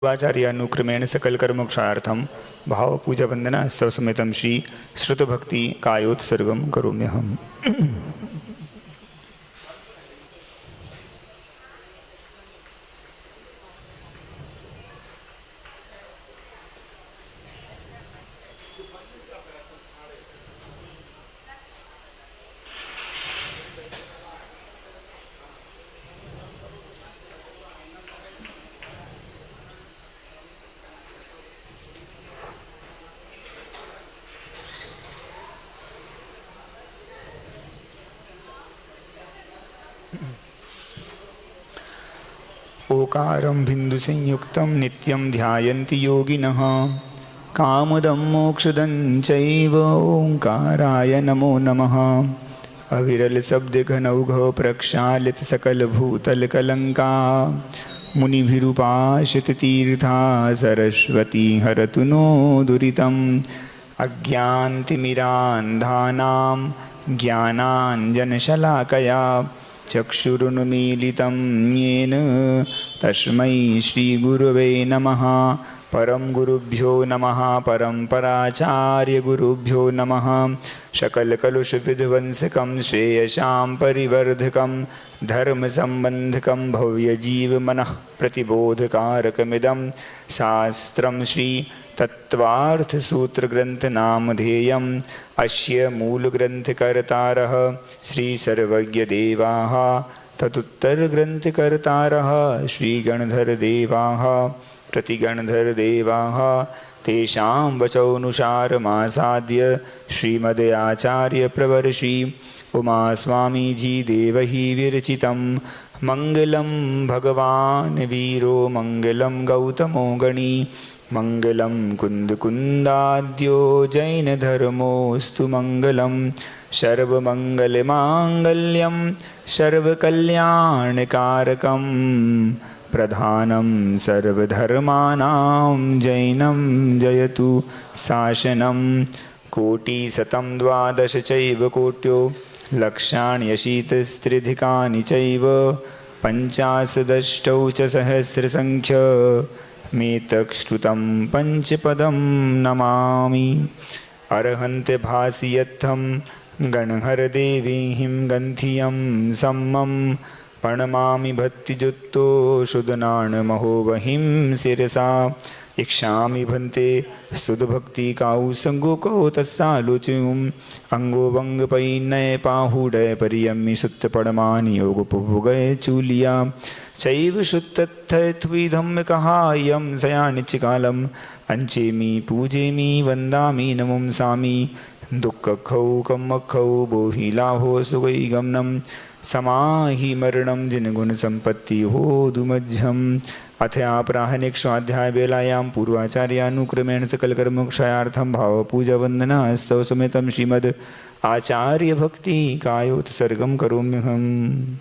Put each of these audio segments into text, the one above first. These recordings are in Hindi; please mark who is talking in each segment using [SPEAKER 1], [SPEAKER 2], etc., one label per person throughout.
[SPEAKER 1] पूर्वाचार्यानुक्रमेण सकलकर्मक्षार्थं भावपूजावन्दना स्तव समेतं श्री श्रुतभक्ति कायोत्सर्गं करोम्यहम्। ओकारं बिन्दुसंयुक्तं नित्यं ध्यायन्ति योगिनः कामदं मोक्षदं चैव ओंकाराय नमो नमः। अविरलशब्दघनौघ प्रक्षालितसकलभूतलकलङ्का मुनिभिरुपाश्रिततीर्था सरस्वती हरतु नो दुरितम्। अज्ञानतिमिरान्धानां ज्ञानाञ्जनशलाकया चक्षुरुन्मीलितं येन तस्मै श्रीगुरवे नमः। परं गुरुभ्यो नमः परम्पराचार्यगुरुभ्यो नमः। सकलकलुषविध्वंसकं श्रेयसां परिवर्धकं धर्मसम्बन्धकं भव्यजीवमनः प्रतिबोधकारकमिदं शास्त्रं श्री तत्त्वार्थसूत्रग्रन्थनामधेयम्। अस्य मूलग्रन्थकर्तारः श्रीसर्वज्ञदेवाः तदुत्तरग्रन्थकर्तारः श्रीगणधरदेवाः प्रतिगणधरदेवाः। तेषां वचोनुसारमासाद्य श्रीमदाचार्यप्रवर्षि उमास्वामीजी देवैः विरचितं मङ्गलं भगवान् वीरो मङ्गलं गौतमो गणी मङ्गलं कुन्दकुन्दाद्यो जैनधर्मोऽस्तु मङ्गलं। सर्वमङ्गलमाङ्गल्यं सर्वकल्याणकारकं प्रधानं सर्वधर्माणां जैनं जयतु शासनं। कोटिशतं द्वादश चैव कोट्यो लक्षाण्यशीतिस्त्रिधिकानि चैव पञ्चाशदष्टौ च सहस्रसङ्ख्य मेतक्श्रुतं पंचपदं नमामि। अर्हन्ते भासियत्थं गणहरदेवीं गन्थियं सम्मं प्रणमामि भक्तिजुक्तो शुद्धनाणमहोवहिं शिरसा। इच्छामि भन्ते सुधभक्तिकाउसङ्गुको तस्सालोचयुम् अङ्गोभङ्गपैनय पाहुडय परियम्मि सुत्तपडमानि योगोपभोगय चूलिया चैव शुद्धत्थत्विधम्मकहायं सयानिच्यकालम् अञ्चेमि पूजेमि वन्दामि नमंसामि। दुःखखौ कम्मखौ बोहिलाहो सुगैगमनं समाहि मरणं जिनगुणसम्पत्ति होदुमध्यम्। अथयापराह्निक स्वाध्याय बेलायां पूर्वाचार्यानुक्रमेण सकलकर्मक्षयार्थं भावपूजावन्दना स्तव समेतं श्रीमद् आचार्यभक्ति कायोत्सर्गं करोम्यहम्।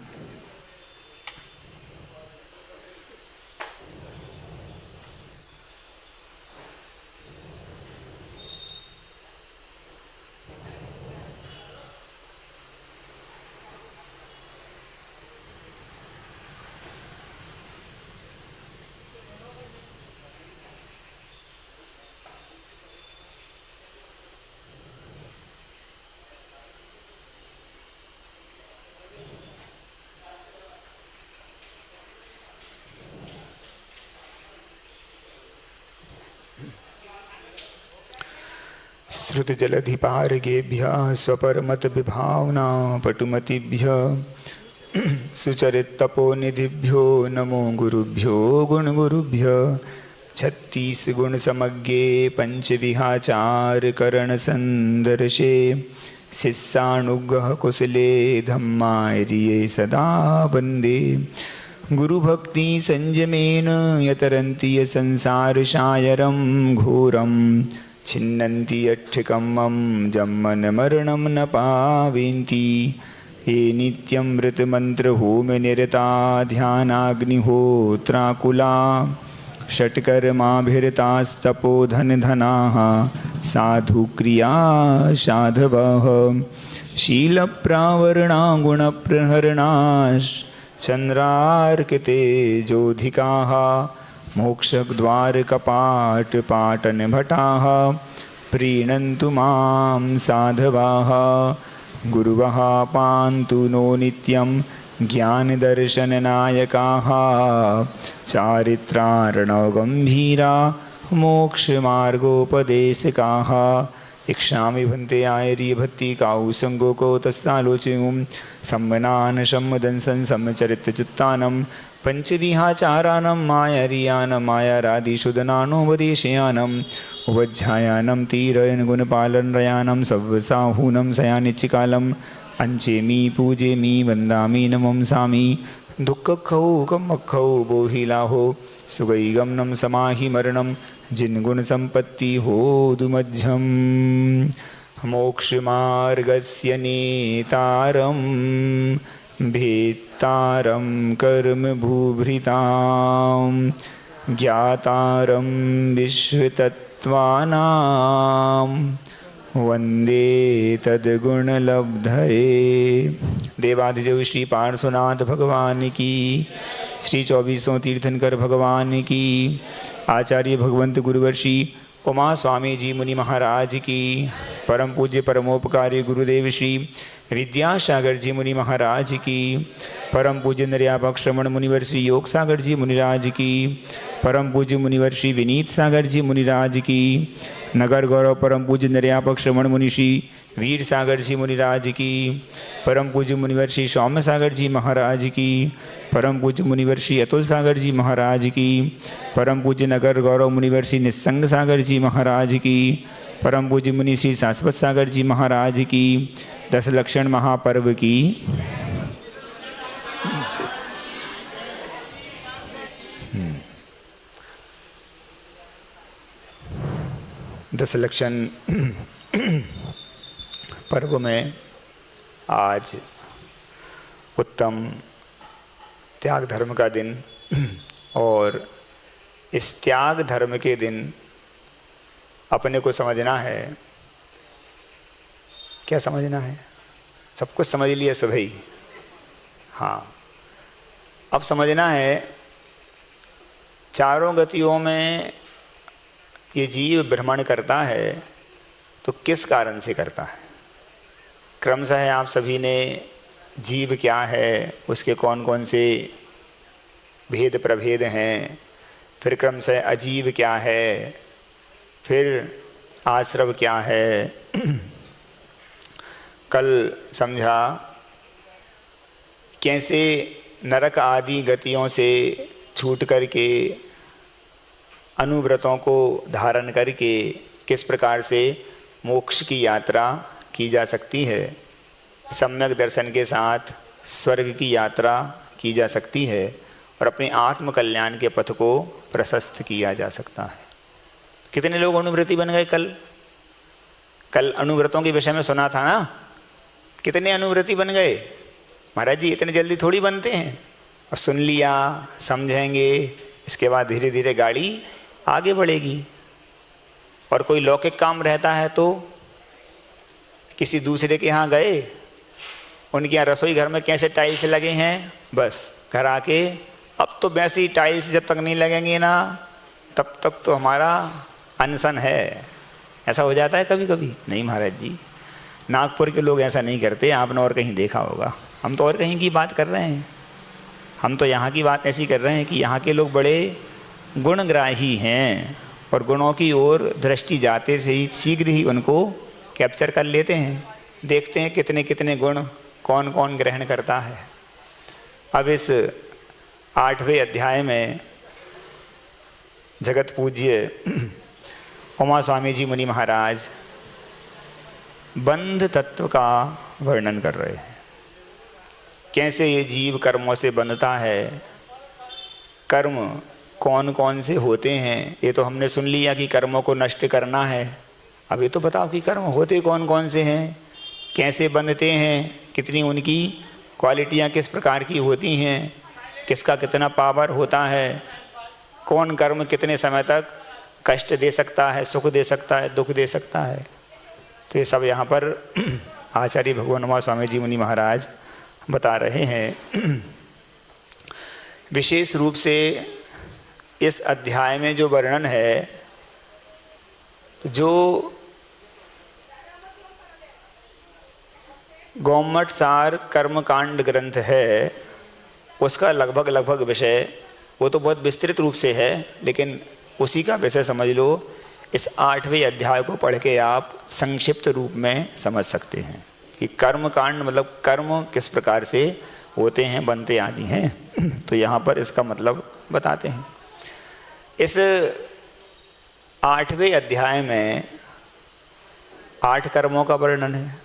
[SPEAKER 1] श्रुतजलधिपारगेभ्यः स्वपरमतविभावना पटुमतिभ्यः सुचरितपोनिधिभ्यो नमो गुरुभ्यो गुणगुरुभ्यः। 36 गुणसमज्ञे पंचविहाचारकरणसन्दर्शे शिष्यानुग्रह कुशले धम्मार्ये सदा वन्दे। गुरुभक्ति संयमेन यतरन्ति संसारसायरं घोरं छिन्नन्ति यक्षकम्मं जम्मनमरणं न पावन्ति। ये नित्यं मृतमन्त्रहोमनिरता ध्यानाग्निहोत्राकुला षट्कर्माभिरतास्तपोधनधनाः साधुक्रिया साधवः। शीलप्रावरणा गुणप्रहरणा चन्द्रार्कतेजोधिकाः मोक्षद्वारकपाटपाटनभटाः प्रीणन्तु मां साधवाः। गुरुवः पान्तु नो नित्यं ज्ञानदर्शननायकाः चारित्रार्णवगम्भीरा मोक्षमार्गोपदेशकाः। इक्षामि भन्ते आयर्य भक्ति काउ संगो को तस्सालोचयुं सम्मनान सम्मदंसन सम्मचरित्रचित्तानं पंचविहाचारानं मायारियानं मायारादिशुदनानोपदेशयानम् उपध्यायानं तीरयन गुणपालन रयानं सव्वसाहूनं सयानिचिकालं अंचेमी पूजेमी वंदामी नमंसामी दुःखखौ कमखौ बोहिलाहो सुगैगमनं समाहि मरणं जिन गुण संपत्ति हो दुमध्यम। मोक्षमार्गस्य नेतारं भेत्तारं कर्म भूभृतां ज्ञातारं विश्वतत्त्वानां वंदे तद्गुणलब्धये। देवाधिदेव श्री पार्श्वनाथ भगवान की, श्री 24 तीर्थंकर भगवान की, आचार्य भगवंत गुरुवर्षि उमा स्वामी जी मुनि महाराज की, परम पूज्य परमोपकारी गुरुदेव श्री विद्यासागर जी मुनि महाराज की, परम पूज्य निर्यापक श्रवण मुनिवर श्री योग सागर जी मुनिराज की, परम पूज्य मुनिवर श्री विनीत सागर जी मुनिराज की, नगर गौरव परम पूज्य निर्यापक श्रवण मुनि श्री वीर सागर जी मुनिराज की, परम पूज्य मुनिवर श्री सौम्य सागर जी महाराज की, परम पूज्य मुनिवर श्री अतुल सागर जी महाराज की, परम पूज्य नगर गौरव मुनिवर श्री निस्संग सागर जी महाराज की, परम पूज्य मुनि श्री शाश्वत सागर जी महाराज की, 10 लक्षण महापर्व की, दस लक्षण पर्व में आज उत्तम त्याग धर्म का दिन, और इस त्याग धर्म के दिन अपने को समझना है। क्या समझना है? सब कुछ समझ लिया सभी। हाँ, अब समझना है चारों गतियों में ये जीव भ्रमण करता है तो किस कारण से करता है। क्रमशः आप सभी ने जीव क्या है, उसके कौन कौन से भेद प्रभेद हैं, फिर क्रमशः अजीव क्या है, फिर आश्रव क्या है। कल समझा कैसे नरक आदि गतियों से छूट करके अनुव्रतों को धारण करके किस प्रकार से मोक्ष की यात्रा की जा सकती है, सम्यक दर्शन के साथ स्वर्ग की यात्रा की जा सकती है, और अपने आत्म कल्याण के पथ को प्रशस्त किया जा सकता है। कितने लोग अनुव्रती बन गए? कल अनुव्रतों के विषय में सुना था ना, कितने अनुव्रती बन गए? महाराज जी इतने जल्दी थोड़ी बनते हैं। और सुन लिया, समझेंगे, इसके बाद धीरे धीरे गाड़ी आगे बढ़ेगी। और कोई लौकिक काम रहता है तो किसी दूसरे के यहाँ गए, उनके यहाँ रसोई घर में कैसे टाइल्स लगे हैं, बस घर आके अब तो वैसे ही टाइल्स जब तक नहीं लगेंगे ना तब तक तो हमारा अनशन है। ऐसा हो जाता है कभी कभी? नहीं महाराज जी, नागपुर के लोग ऐसा नहीं करते, आपने और कहीं देखा होगा। हम तो और कहीं की बात कर रहे हैं, हम तो यहाँ की बात ऐसी कर रहे हैं कि यहाँ के लोग बड़े गुणग्राही हैं और गुणों की ओर दृष्टि जाते से ही शीघ्र ही उनको कैप्चर कर लेते हैं। देखते हैं कितने कितने गुण कौन कौन ग्रहण करता है। अब इस 8वें अध्याय में जगत पूज्य उमा स्वामी जी मुनि महाराज बंध तत्व का वर्णन कर रहे हैं। कैसे ये जीव कर्मों से बंधता है, कर्म कौन कौन से होते हैं। ये तो हमने सुन लिया कि कर्मों को नष्ट करना है। अब ये तो बताओ कि कर्म होते कौन कौन से हैं, कैसे बंधते हैं, कितनी उनकी क्वालिटियाँ किस प्रकार की होती हैं, किसका कितना पावर होता है, कौन कर्म कितने समय तक कष्ट दे सकता है, सुख दे सकता है, दुख दे सकता है। तो ये सब यहाँ पर आचार्य भगवान उमा स्वामी जी मुनि महाराज बता रहे हैं। विशेष रूप से इस अध्याय में जो वर्णन है, जो गौमठ सार कर्मकांड ग्रंथ है उसका लगभग विषय, वो तो बहुत विस्तृत रूप से है, लेकिन उसी का विषय समझ लो। इस 8वें अध्याय को पढ़ के आप संक्षिप्त रूप में समझ सकते हैं कि कर्मकांड मतलब कर्म किस प्रकार से होते हैं, बनते आदि हैं। तो यहाँ पर इसका मतलब बताते हैं। इस 8वें अध्याय में 8 कर्मों का वर्णन है।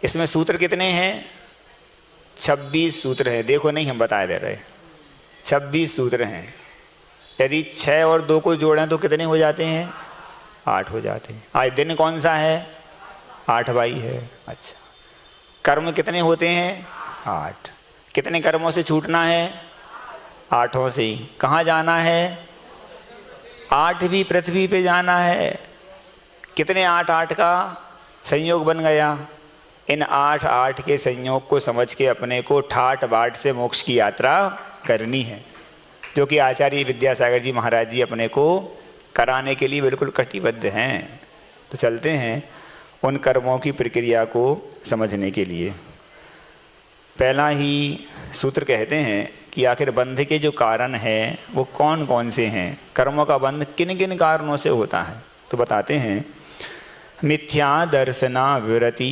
[SPEAKER 1] इसमें सूत्र कितने हैं? 26 सूत्र हैं। देखो नहीं, हम बता दे रहे, 26 सूत्र हैं। यदि 6 और 2 को जोड़ें तो कितने हो जाते हैं? 8 हो जाते हैं। आज दिन कौन सा है? 8वाई है। अच्छा, कर्म कितने होते हैं? 8। कितने कर्मों से छूटना है? 8 से ही। कहाँ जाना है? 8वीं पृथ्वी पे जाना है। कितने 8 का संयोग बन गया? इन 8 के संयोग को समझ के अपने को ठाट बाट से मोक्ष की यात्रा करनी है, जो कि आचार्य विद्यासागर जी महाराज जी अपने को कराने के लिए बिल्कुल कटिबद्ध हैं। तो चलते हैं उन कर्मों की प्रक्रिया को समझने के लिए। पहला ही सूत्र कहते हैं कि आखिर बंध के जो कारण हैं वो कौन कौन से हैं, कर्मों का बंध किन किन कारणों से होता है। तो बताते हैं, मिथ्या दर्शना विरति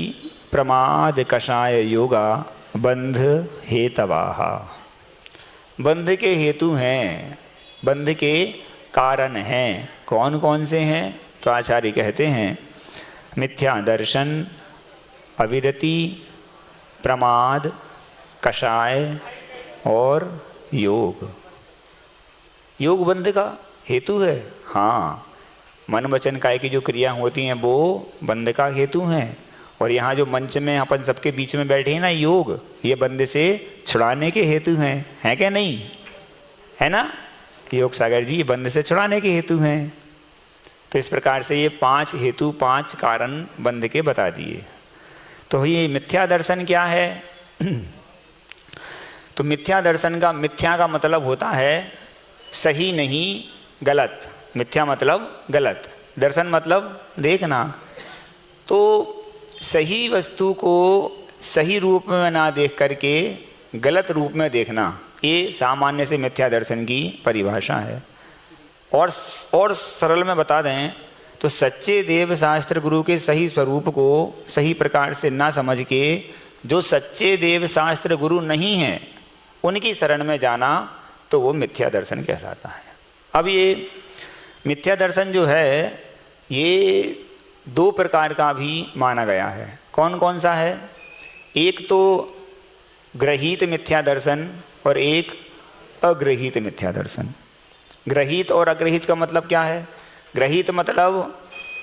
[SPEAKER 1] प्रमाद कषाय योगा बंध हेतवाः। बंध के हेतु हैं, बंध के कारण हैं। कौन कौन से हैं? तो आचार्य कहते हैं, मिथ्या दर्शन, अविरति, प्रमाद, कषाय और योग। योग बंध का हेतु है। हाँ, मन वचन काय की जो क्रिया होती हैं वो बंध का हेतु हैं। और यहाँ जो मंच में अपन सबके बीच में बैठे हैं ना, योग, ये बंध से छुड़ाने के हेतु हैं। है क्या नहीं? है ना? योग सागर जी, ये बंध से छुड़ाने के हेतु हैं। तो इस प्रकार से ये 5 हेतु, 5 कारण बंध के बता दिए। तो ये मिथ्या दर्शन क्या है? तो मिथ्या दर्शन का, मिथ्या का मतलब होता है सही नहीं, गलत। मिथ्या मतलब गलत, दर्शन मतलब देखना। तो सही वस्तु को सही रूप में ना देख करके गलत रूप में देखना, ये सामान्य से मिथ्या दर्शन की परिभाषा है। और सरल में बता दें तो सच्चे देव शास्त्र गुरु के सही स्वरूप को सही प्रकार से ना समझ के जो सच्चे देव शास्त्र गुरु नहीं हैं उनकी शरण में जाना, तो वो मिथ्या दर्शन कहलाता है। अब ये मिथ्या दर्शन जो है ये 2 प्रकार का भी माना गया है। कौन कौन सा है? एक तो ग्रहीत मिथ्या दर्शन और एक अग्रहीत मिथ्या दर्शन। ग्रहीत और अग्रहीत का मतलब क्या है? ग्रहीत मतलब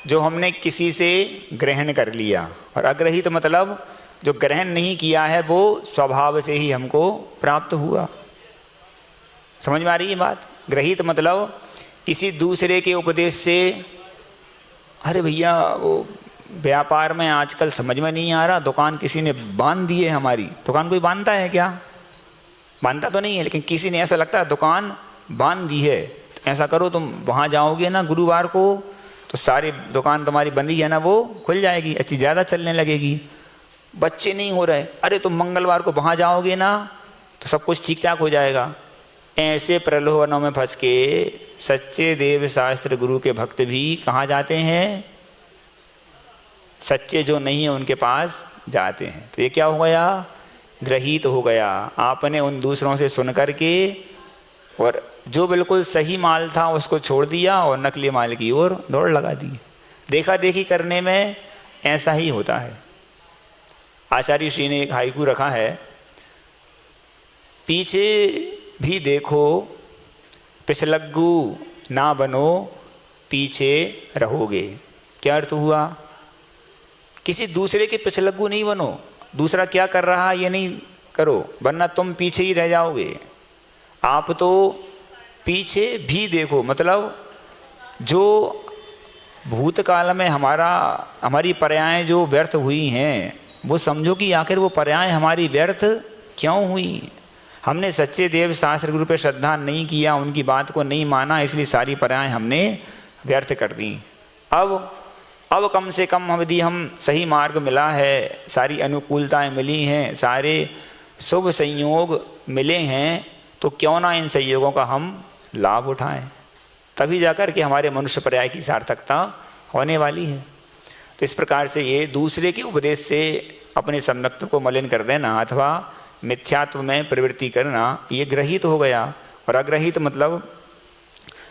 [SPEAKER 1] जो हमने किसी से ग्रहण कर लिया, और अग्रहीत मतलब जो ग्रहण नहीं किया है वो स्वभाव से ही हमको प्राप्त हुआ। समझ में आ रही है बात? ग्रहीत मतलब किसी दूसरे के उपदेश से, अरे भैया वो व्यापार में आजकल समझ में नहीं आ रहा, दुकान किसी ने बांध दी है हमारी। दुकान कोई बांधता है क्या? बांधता तो नहीं है, लेकिन किसी ने ऐसा लगता है दुकान बांध दी है, तो ऐसा करो तुम वहाँ जाओगे ना गुरुवार को, तो सारी दुकान तुम्हारी बंदी है ना वो खुल जाएगी, अच्छी ज़्यादा चलने लगेगी। बच्चे नहीं हो रहे, अरे तुम मंगलवार को वहाँ जाओगे ना तो सब कुछ ठीक ठाक हो जाएगा। ऐसे प्रलोभनों में फंस के सच्चे देव शास्त्र गुरु के भक्त भी कहाँ जाते हैं? सच्चे जो नहीं है उनके पास जाते हैं। तो ये क्या हो गया? ग्रहीत हो गया। आपने उन दूसरों से सुन कर के और जो बिल्कुल सही माल था उसको छोड़ दिया और नकली माल की ओर दौड़ लगा दी। देखा देखी करने में ऐसा ही होता है। आचार्य श्री ने एक हाइकू रखा है, पीछे भी देखो पिछलग्गू ना बनो पीछे रहोगे। क्या अर्थ हुआ? किसी दूसरे के पिछलग्गू नहीं बनो। दूसरा क्या कर रहा है ये नहीं करो, वरना तुम पीछे ही रह जाओगे। आप तो पीछे भी देखो, मतलब जो भूतकाल में हमारी पर्यायें जो व्यर्थ हुई हैं वो समझो कि आखिर वो पर्यायें हमारी व्यर्थ क्यों हुई। हमने सच्चे देव शास्त्र गुरु पे श्रद्धा नहीं किया, उनकी बात को नहीं माना, इसलिए सारी पराएं हमने व्यर्थ कर दी। अब कम से कम यदि हम सही मार्ग मिला है, सारी अनुकूलताएं मिली हैं, सारे शुभ संयोग मिले हैं, तो क्यों ना इन संयोगों का हम लाभ उठाएं, तभी जाकर के हमारे मनुष्य पर्याय की सार्थकता होने वाली है। तो इस प्रकार से ये दूसरे के उपदेश से अपने सम्यक्त्व को मलिन कर देना अथवा मिथ्यात्व में प्रवृत्ति करना, ये ग्रहित हो गया। और अग्रहित मतलब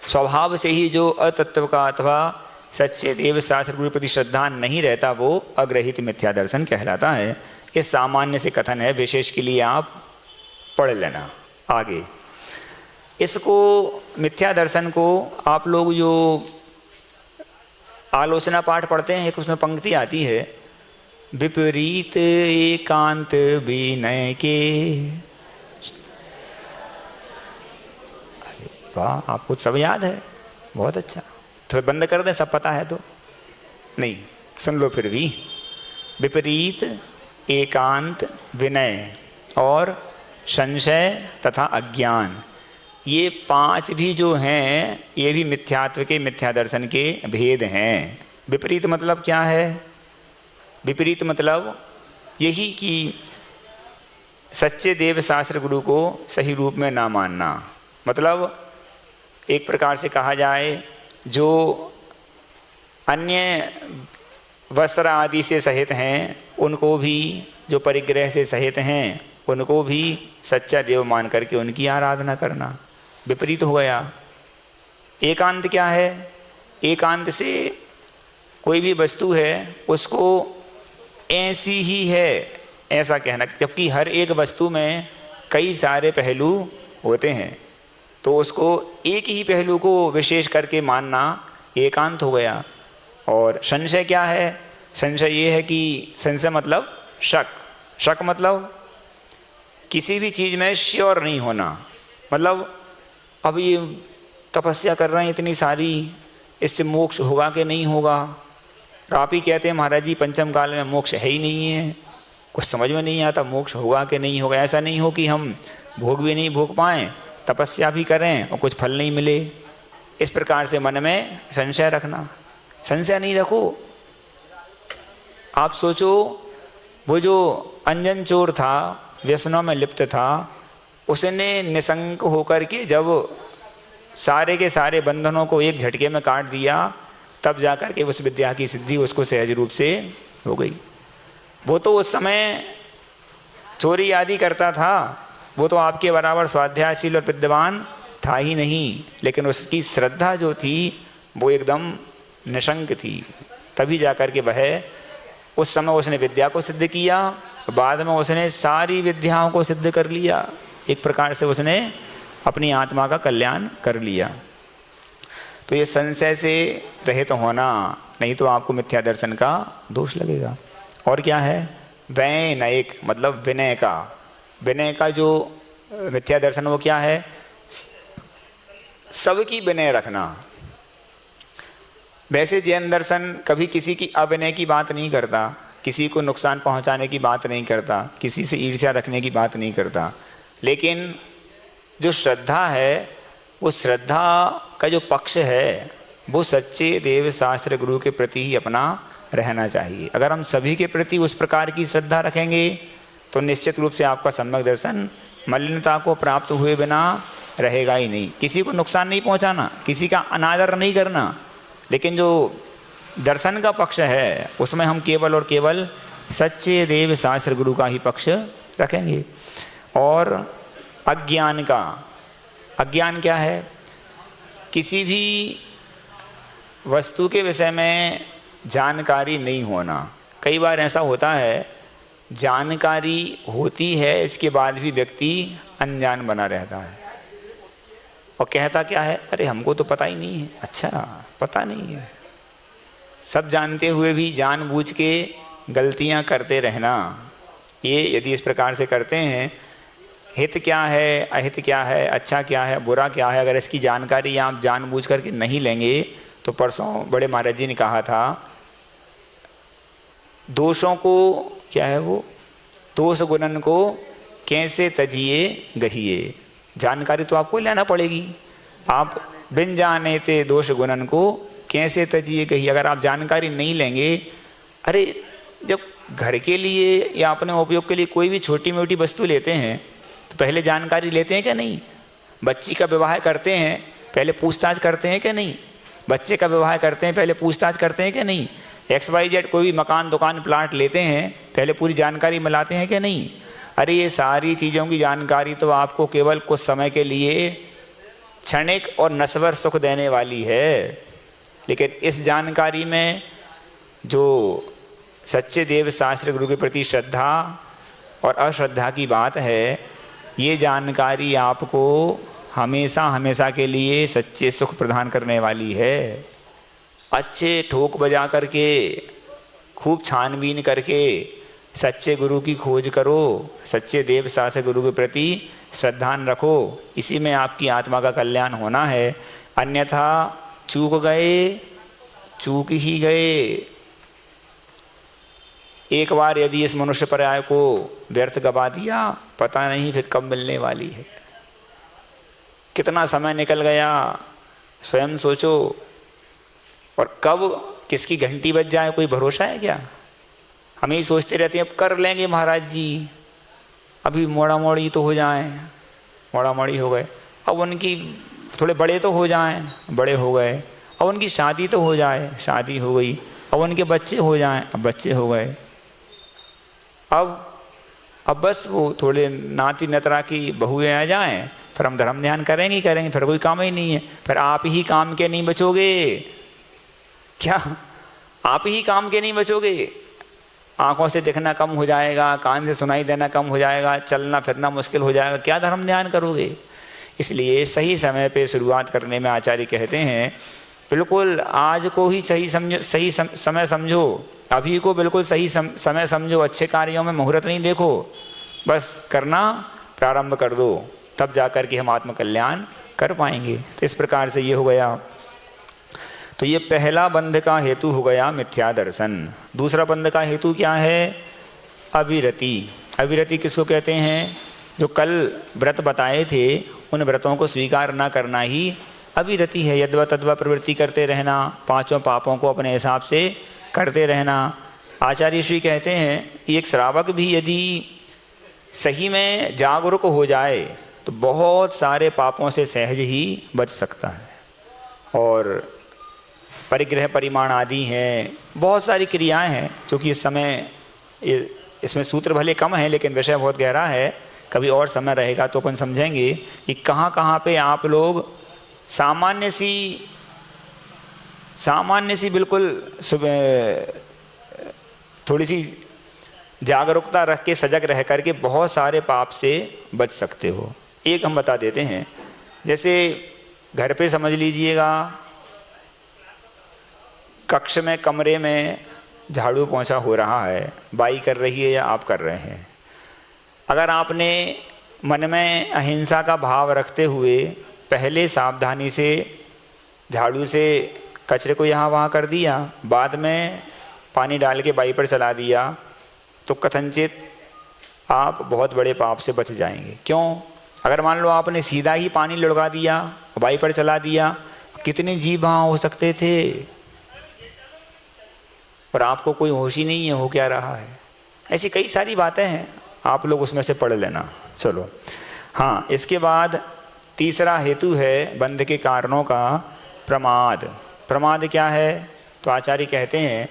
[SPEAKER 1] स्वभाव से ही जो अतत्व का अथवा सच्चे देव शास्त्र गुरु प्रति श्रद्धा नहीं रहता, वो अग्रहित मिथ्या दर्शन कहलाता है। ये सामान्य से कथन है, विशेष के लिए आप पढ़ लेना आगे। इसको मिथ्या दर्शन को आप लोग जो आलोचना पाठ पढ़ते हैं, एक उसमें पंक्ति आती है, विपरीत एकांत विनय के। अरे वाह, आपको सब याद है, बहुत अच्छा। तो बंद कर दें, सब पता है तो नहीं, सुन लो फिर भी। विपरीत एकांत विनय और संशय तथा अज्ञान, ये पांच भी जो हैं, ये भी मिथ्यात्व के, मिथ्या दर्शन के भेद हैं। विपरीत मतलब क्या है? विपरीत मतलब यही कि सच्चे देव शास्त्र गुरु को सही रूप में ना मानना। मतलब एक प्रकार से कहा जाए, जो अन्य वस्त्र आदि से सहित हैं उनको भी, जो परिग्रह से सहित हैं उनको भी सच्चा देव मान करके उनकी आराधना करना, विपरीत हो गया। एकांत क्या है? एकांत से कोई भी वस्तु है उसको ऐसी ही है ऐसा कहना, जबकि हर एक वस्तु में कई सारे पहलू होते हैं, तो उसको एक ही पहलू को विशेष करके मानना एकांत हो गया। और संशय क्या है? संशय ये है कि संशय मतलब शक, शक मतलब किसी भी चीज़ में श्योर नहीं होना। मतलब अब ये तपस्या कर रहे हैं इतनी सारी, इससे मोक्ष होगा कि नहीं होगा? आप ही कहते हैं महाराज जी पंचम काल में मोक्ष है ही नहीं है, कुछ समझ में नहीं आता मोक्ष होगा कि नहीं होगा। ऐसा नहीं हो कि हम भोग भी नहीं भोग पाएँ, तपस्या भी करें और कुछ फल नहीं मिले। इस प्रकार से मन में संशय रखना। संशय नहीं रखो। आप सोचो, वो जो अंजन चोर था, व्यसनों में लिप्त था, उसने निसंक होकर के जब सारे के सारे बंधनों को एक झटके में काट दिया, तब जाकर के उस विद्या की सिद्धि उसको सहज रूप से हो गई। वो तो उस समय चोरी आदि करता था, वो तो आपके बराबर स्वाध्यायशील और विद्वान था ही नहीं, लेकिन उसकी श्रद्धा जो थी वो एकदम निशंक थी। तभी जाकर के वह उस समय उसने विद्या को सिद्ध किया, बाद में उसने सारी विद्याओं को सिद्ध कर लिया। एक प्रकार से उसने अपनी आत्मा का कल्याण कर लिया। तो ये संशय से रहित होना, नहीं तो आपको मिथ्या दर्शन का दोष लगेगा। और क्या है? वैनयिक मतलब विनय का। विनय का जो मिथ्या दर्शन वो क्या है? सबकी विनय रखना। वैसे जैन दर्शन कभी किसी की अविनय की बात नहीं करता, किसी को नुकसान पहुंचाने की बात नहीं करता, किसी से ईर्ष्या रखने की बात नहीं करता। लेकिन जो श्रद्धा है, वो श्रद्धा का जो पक्ष है वो सच्चे देव शास्त्र गुरु के प्रति ही अपना रहना चाहिए। अगर हम सभी के प्रति उस प्रकार की श्रद्धा रखेंगे तो निश्चित रूप से आपका सम्यक दर्शन मलिनता को प्राप्त हुए बिना रहेगा ही नहीं। किसी को नुकसान नहीं पहुंचाना, किसी का अनादर नहीं करना, लेकिन जो दर्शन का पक्ष है उसमें हम केवल और केवल सच्चे देव शास्त्र गुरु का ही पक्ष रखेंगे। और अज्ञान का, अज्ञान क्या है? किसी भी वस्तु के विषय में जानकारी नहीं होना। कई बार ऐसा होता है, जानकारी होती है, इसके बाद भी व्यक्ति अनजान बना रहता है और कहता क्या है, अरे हमको तो पता ही नहीं है। अच्छा, पता नहीं है। सब जानते हुए भी जानबूझ के गलतियां करते रहना, ये यदि इस प्रकार से करते हैं, हित क्या है, अहित क्या है, अच्छा क्या है, बुरा क्या है, अगर इसकी जानकारी आप जानबूझ करके नहीं लेंगे तो परसों बड़े महाराज जी ने कहा था, दोषों को क्या है वो, दोष गुणन को कैसे तजिए गहिए। जानकारी तो आपको लेना पड़ेगी। आप बिन जाने ते दोष गुणन को कैसे तजिए गहिए, अगर आप जानकारी नहीं लेंगे, अरे जब घर के लिए या अपने उपयोग के लिए कोई भी छोटी मोटी वस्तु लेते हैं तो पहले जानकारी लेते हैं क्या नहीं। बच्ची का विवाह करते हैं पहले पूछताछ करते हैं क्या नहीं। बच्चे का विवाह करते हैं पहले पूछताछ करते हैं क्या नहीं। XYZ कोई भी मकान दुकान प्लाट लेते हैं पहले पूरी जानकारी मिलाते हैं क्या नहीं। अरे ये सारी चीज़ों की जानकारी तो आपको केवल कुछ समय के लिए क्षणिक और नश्वर सुख देने वाली है, लेकिन इस जानकारी में जो सच्चे देव शास्त्र गुरु के प्रति श्रद्धा और अश्रद्धा की बात है, ये जानकारी आपको हमेशा हमेशा के लिए सच्चे सुख प्रदान करने वाली है। अच्छे ठोक बजा करके खूब छानबीन करके सच्चे गुरु की खोज करो, सच्चे देव शास्त्र गुरु के प्रति श्रद्धान रखो, इसी में आपकी आत्मा का कल्याण होना है। अन्यथा चूक गए, चूक ही गए। एक बार यदि इस मनुष्य पर्याय को व्यर्थ गवा दिया, पता नहीं फिर कब मिलने वाली है। कितना समय निकल गया स्वयं सोचो, और कब किसकी घंटी बज जाए कोई भरोसा है क्या। हम ही सोचते रहते हैं अब कर लेंगे महाराज जी, अभी मोड़ा मोड़ी तो हो जाएं, मोड़ा मोड़ी हो गए, अब उनकी थोड़े बड़े तो हो जाएं, बड़े हो गए, अब उनकी शादी तो हो जाए, शादी हो गई, अब उनके बच्चे हो जाएं, अब बच्चे हो गए, अब बस वो थोड़े नाती नतरा की बहुएं आ जाएं, फिर हम धर्म ध्यान करेंगे ही करेंगे, फिर कोई काम ही नहीं है। फिर आप ही काम के नहीं बचोगे क्या, आप ही काम के नहीं बचोगे। आंखों से दिखना कम हो जाएगा, कान से सुनाई देना कम हो जाएगा, चलना फिरना मुश्किल हो जाएगा, क्या धर्म ध्यान करोगे। इसलिए सही समय पे शुरुआत करने में आचार्य कहते हैं बिल्कुल आज को ही सही समय समझो, अभी को बिल्कुल सही समय समझो, अच्छे कार्यों में मुहूर्त नहीं देखो, बस करना प्रारंभ कर दो, तब जाकर के हम आत्म कल्याण कर पाएंगे। तो इस प्रकार से ये हो गया। तो ये पहला बंध का हेतु हो गया मिथ्या दर्शन। दूसरा बंध का हेतु क्या है, अविरति। अविरति किसको कहते हैं, जो कल व्रत बताए थे उन व्रतों को स्वीकार न करना ही अविरति है। यद्वा तद्वा प्रवृत्ति करते रहना, पांचों पापों को अपने हिसाब से करते रहना। आचार्य श्री कहते हैं कि एक श्रावक भी यदि सही में जागरूक हो जाए तो बहुत सारे पापों से सहज ही बच सकता है। और परिग्रह परिमाण आदि हैं, बहुत सारी क्रियाएं हैं, क्योंकि इस समय इसमें सूत्र भले कम है लेकिन विषय बहुत गहरा है। कभी और समय रहेगा तो अपन समझेंगे कि कहाँ कहाँ पे आप लोग सामान्य सी बिल्कुल थोड़ी सी जागरूकता रख के सजग रह करके बहुत सारे पाप से बच सकते हो। एक हम बता देते हैं, जैसे घर पे समझ लीजिएगा कक्ष में कमरे में झाड़ू पोंछा हो रहा है, बाई कर रही है या आप कर रहे हैं। अगर आपने मन में अहिंसा का भाव रखते हुए पहले सावधानी से झाड़ू से कचरे को यहाँ वहाँ कर दिया, बाद में पानी डाल के बाई पर चला दिया, तो कथनचित आप बहुत बड़े पाप से बच जाएंगे। क्यों, अगर मान लो आपने सीधा ही पानी लुढ़का दिया, बाई पर चला दिया, कितने जीव वहाँ हो सकते थे और आपको कोई होश ही नहीं है हो क्या रहा है। ऐसी कई सारी बातें हैं, आप लोग उसमें से पढ़ लेना। चलो हाँ, इसके बाद तीसरा हेतु है बंध के कारणों का प्रमाद। प्रमाद क्या है, तो आचार्य कहते हैं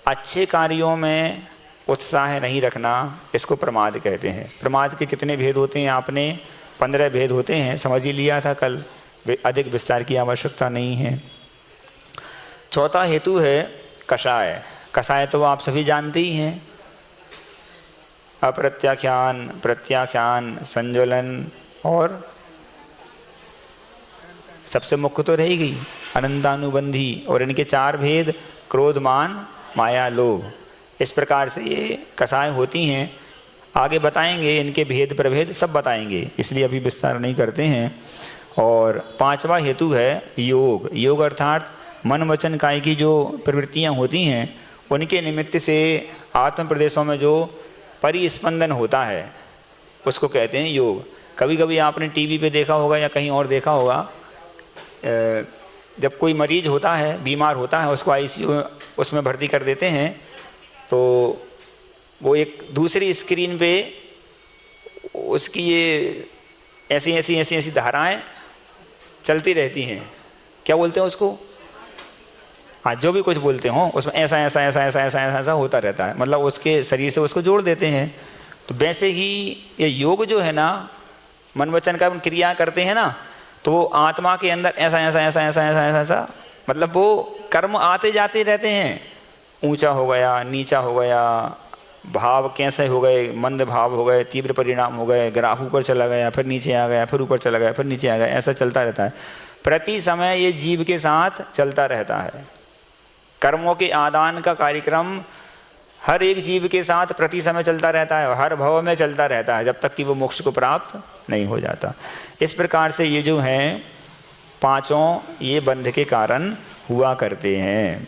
[SPEAKER 1] अच्छे कार्यों में उत्साह नहीं रखना, इसको प्रमाद कहते हैं। प्रमाद के कितने भेद होते हैं, आपने 15 भेद होते हैं, समझ ही लिया था कल, अधिक विस्तार की आवश्यकता नहीं है। चौथा हेतु है कषाय। कषाय तो आप सभी जानते ही हैं, अप्रत्याख्यान, प्रत्याख्यान, संज्वलन और सबसे मुख्य तो रहेगी अनंतानुबंधी। और इनके 4 भेद क्रोध, मान, माया, लोभ। इस प्रकार से ये कषाय होती हैं। आगे बताएंगे इनके भेद प्रभेद सब बताएंगे, इसलिए अभी विस्तार नहीं करते हैं। और 5वां हेतु है योग। योग अर्थात मन वचन काय की जो प्रवृत्तियाँ होती हैं उनके निमित्त से आत्म प्रदेशों में जो परिस्पंदन होता है, उसको कहते हैं योग। कभी कभी आपने टीवी पे देखा होगा या कहीं और देखा होगा, जब कोई मरीज होता है, बीमार होता है, उसको आईसीयू उसमें भर्ती कर देते हैं, तो वो एक दूसरी स्क्रीन पे उसकी ये ऐसी ऐसी ऐसी ऐसी धाराएं चलती रहती हैं। क्या बोलते हैं उसको? हाँ, जो भी कुछ बोलते हो उसमें ऐसा ऐसा ऐसा ऐसा ऐसा ऐसा ऐसा होता रहता है, मतलब उसके शरीर से उसको जोड़ देते हैं। तो वैसे ही ये योग जो है ना, मन वचन का क्रिया करते हैं ना, तो आत्मा के अंदर ऐसा ऐसा ऐसा ऐसा ऐसा ऐसा ऐसा मतलब वो कर्म आते जाते रहते हैं। ऊंचा हो गया, नीचा हो गया, भाव कैसे हो गए, मंद भाव हो गए, तीव्र परिणाम हो गए, ग्राफ ऊपर चला गया, फिर नीचे आ गया, फिर ऊपर चला गया, फिर नीचे आ गया, ऐसा चलता रहता है। प्रति समय ये जीव के साथ चलता रहता है। कर्मों के आदान का कार्यक्रम हर एक जीव के साथ प्रति समय चलता रहता है, हर भव में चलता रहता है, जब तक कि वो मोक्ष को प्राप्त नहीं हो जाता। इस प्रकार से ये जो हैं पांचों, ये बंध के कारण हुआ करते हैं।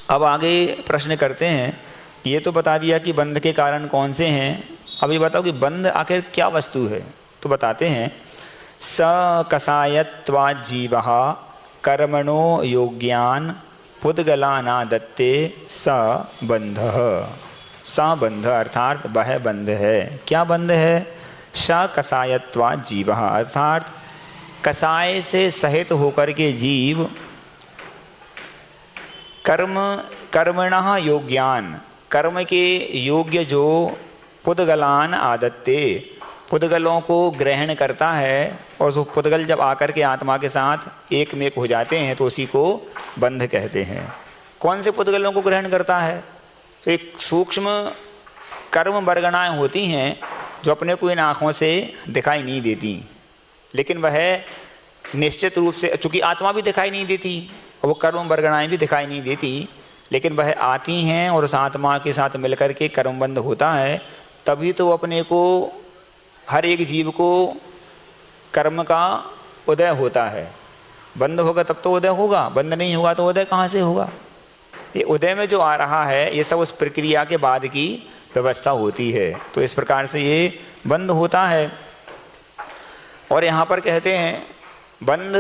[SPEAKER 1] अब आगे प्रश्न करते हैं। ये तो बता दिया कि बंध के कारण कौन से हैं, अब ये बताओ कि बंध आखिर क्या वस्तु है। तो बताते हैं, स कसायत्वात् जीवः कर्मणो योग्यान पुद्गलानादत्ते स बंधः। स बंध अर्थात वह बंध है। क्या बंध है? स कसायत्वात् जीवः अर्थात कसाय से सहित होकर के जीव कर्मणः योग्यान, कर्म के योग्य जो पुद्गलान आदत्ते, पुद्गलों को ग्रहण करता है, और जो पुद्गल जब आकर के आत्मा के साथ एक में एक हो जाते हैं तो उसी को बंध कहते हैं। कौन से पुद्गलों को ग्रहण करता है? तो एक सूक्ष्म कर्म वर्गणाएँ होती हैं जो अपने को इन आँखों से दिखाई नहीं देती, लेकिन वह निश्चित रूप से, चूँकि आत्मा भी दिखाई नहीं देती और वो कर्म वर्गणाएँ भी दिखाई नहीं देती, लेकिन वह आती हैं और उस आत्मा के साथ मिलकर के कर्मबंध होता है। तभी तो अपने को, हर एक जीव को कर्म का उदय होता है। बंद होगा तब तो उदय होगा, बंद नहीं होगा तो उदय कहाँ से होगा? ये उदय में जो आ रहा है ये सब उस प्रक्रिया के बाद की व्यवस्था होती है। तो इस प्रकार से ये बंद होता है। और यहाँ पर कहते हैं बंध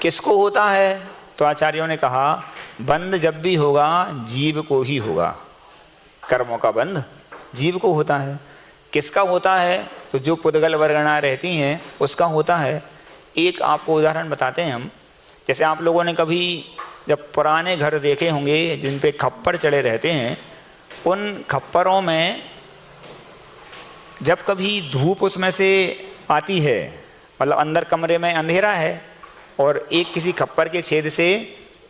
[SPEAKER 1] किसको होता है? तो आचार्यों ने कहा बंध जब भी होगा जीव को ही होगा। कर्मों का बंध जीव को होता है। किसका होता है? तो जो पुद्गल वर्गणा रहती हैं उसका होता है। एक आपको उदाहरण बताते हैं हम। जैसे आप लोगों ने कभी जब पुराने घर देखे होंगे जिन पे खप्पर चढ़े रहते हैं, उन खप्परों में जब कभी धूप उसमें से आती है, मतलब अंदर कमरे में अंधेरा है और एक किसी खप्पर के छेद से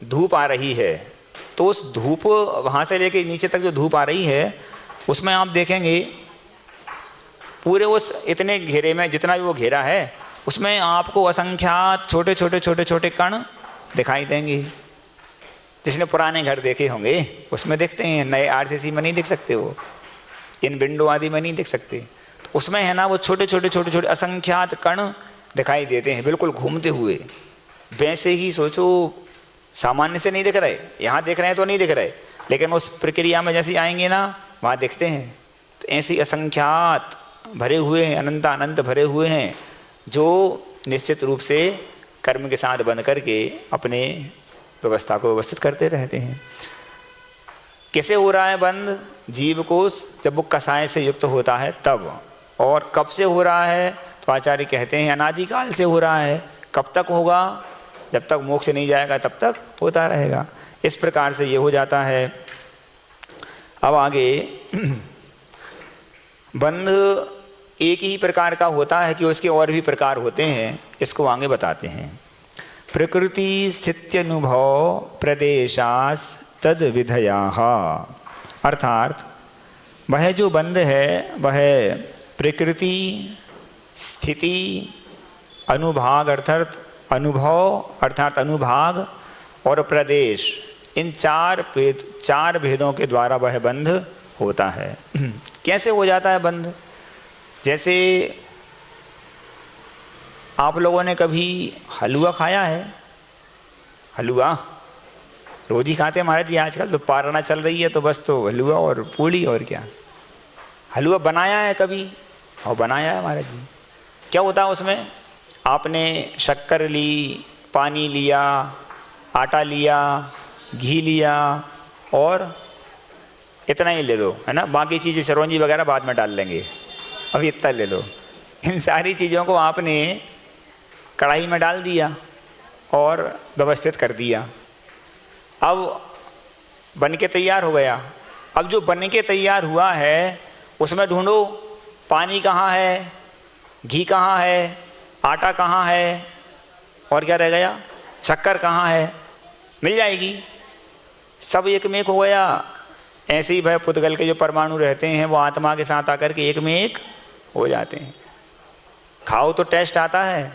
[SPEAKER 1] धूप आ रही है, तो उस धूप वहाँ से लेके नीचे तक जो धूप आ रही है उसमें आप देखेंगे पूरे उस इतने घेरे में, जितना भी वो घेरा है, उसमें आपको असंख्यात छोटे छोटे छोटे छोटे कण दिखाई देंगे। जिसने पुराने घर देखे होंगे उसमें दिखते हैं, नए आरसीसी में नहीं दिख सकते, वो इन विंडो आदि में नहीं दिख सकते। तो उसमें है ना वो छोटे छोटे छोटे छोटे असंख्यात कण दिखाई देते हैं, बिल्कुल घूमते हुए। वैसे ही सोचो, सामान्य से नहीं दिख रहे, यहाँ दिख रहे हैं तो नहीं दिख रहे, लेकिन उस प्रक्रिया में जैसे आएंगे ना वहाँ दिखते हैं। तो ऐसे असंख्यात भरे हुए हैं, अनंत अनंत भरे हुए हैं, जो निश्चित रूप से कर्म के साथ बंध करके अपने व्यवस्था को व्यवस्थित करते रहते हैं। कैसे हो रहा है बंध? जीव को जब वो कसाय से युक्त होता है तब। और कब से हो रहा है? तो आचार्य कहते हैं अनादिकाल से हो रहा है। कब तक होगा? जब तक मोक्ष नहीं जाएगा तब तक होता रहेगा। इस प्रकार से ये हो जाता है। अब आगे बंध एक ही प्रकार का होता है कि उसके और भी प्रकार होते हैं, इसको आगे बताते हैं। प्रकृति स्थित्यनुभव प्रदेशास तद विधयाः, अर्थात वह जो बंध है वह प्रकृति, स्थिति, अनुभाग अर्थात अनुभव अर्थात अनुभाग और प्रदेश, इन चार भेदों के द्वारा वह बंध होता है। कैसे हो जाता है बंध? जैसे आप लोगों ने कभी हलवा खाया है? हलवा रोज ही खाते हैं हमारे लिए। आजकल तो पारणा चल रही है तो बस तो हलवा और पूड़ी, और क्या। हलवा बनाया है कभी? और बनाया है महाराज जी। क्या होता है उसमें? आपने शक्कर ली, पानी लिया, आटा लिया, घी लिया और इतना ही ले लो, है ना। बाकी चीज़ें चिरौंजी वगैरह बाद में डाल लेंगे, अभी इतना ले लो। इन सारी चीज़ों को आपने कढ़ाई में डाल दिया और व्यवस्थित कर दिया। अब बन के तैयार हो गया। अब जो बन के तैयार हुआ है उसमें ढूंढो पानी कहाँ है, घी कहाँ है, आटा कहाँ है, और क्या रह गया, शक्कर कहाँ है। मिल जाएगी, सब एक में एक हो गया। ऐसे ही भाई पुद्गल के जो परमाणु रहते हैं वो आत्मा के साथ आकर के एक में एक हो जाते हैं। खाओ तो टेस्ट आता है,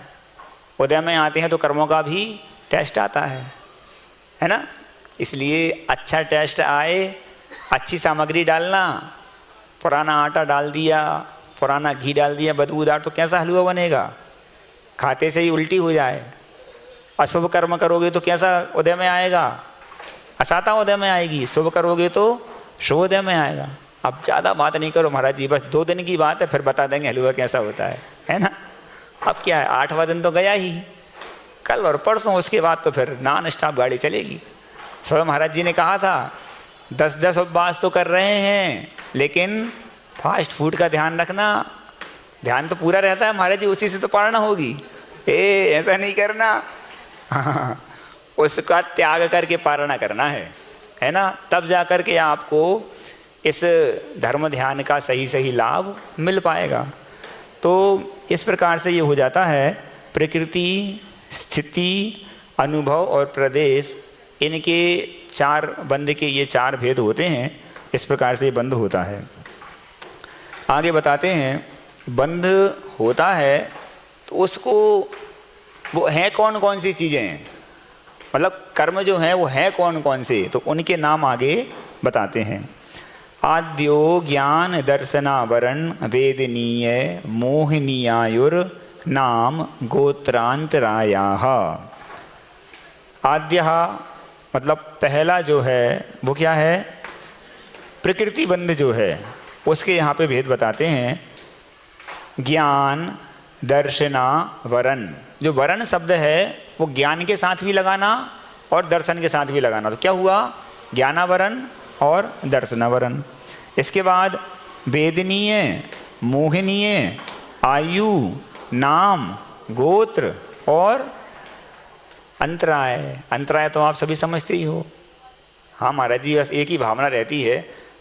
[SPEAKER 1] उदय में आते हैं तो कर्मों का भी टेस्ट आता है ना। इसलिए अच्छा टेस्ट आए, अच्छी सामग्री डालना। पुराना आटा डाल दिया, पुराना घी डाल दिया बदबूदार, तो कैसा हलवा बनेगा? खाते से ही उल्टी हो जाए। अशुभ कर्म करोगे तो कैसा उदय में आएगा? असाता उदय में आएगी। शुभ करोगे तो शुभोदय में आएगा। अब ज़्यादा बात नहीं करो महाराज जी, बस 2 दिन की बात है, फिर बता देंगे हलवा कैसा होता है ना। अब क्या है, 8वां दिन तो गया ही, कल और परसों उसके बाद तो फिर नॉन स्टॉप गाड़ी चलेगी। स्वयं महाराज जी ने कहा था 10-10 उपवास तो कर रहे हैं, लेकिन फास्ट फूड का ध्यान रखना। ध्यान तो पूरा रहता है महाराज जी, उसी से तो पालना होगी। ऐसा नहीं करना, उसका त्याग करके पालना करना है ना। तब जा कर के आपको इस धर्म ध्यान का सही सही लाभ मिल पाएगा। तो इस प्रकार से ये हो जाता है। प्रकृति, स्थिति, अनुभव और प्रदेश, इनके 4 बंध के ये 4 भेद होते हैं। इस प्रकार से ये बंध होता है। आगे बताते हैं, बंध होता है तो उसको वो है कौन कौन सी चीज़ें हैं, मतलब कर्म जो हैं वो है कौन कौन से, तो उनके नाम आगे बताते हैं। आद्यो ज्ञान दर्शनावरण वेदनीय मोहनीयायुर नाम गोत्रांतरायाः। आद्य मतलब पहला जो है वो क्या है, प्रकृति बंध जो है उसके यहाँ पे भेद बताते हैं। ज्ञान दर्शना वरण, जो वरण शब्द है वो ज्ञान के साथ भी लगाना और दर्शन के साथ भी लगाना, तो क्या हुआ, ज्ञानावरण और दर्शनावरण। इसके बाद वेदनीय, मोहनीय, आयु, नाम, गोत्र और अंतराय। अंतराय तो आप सभी समझते ही हो। हाँ महाराज जी, बस एक ही भावना रहती है,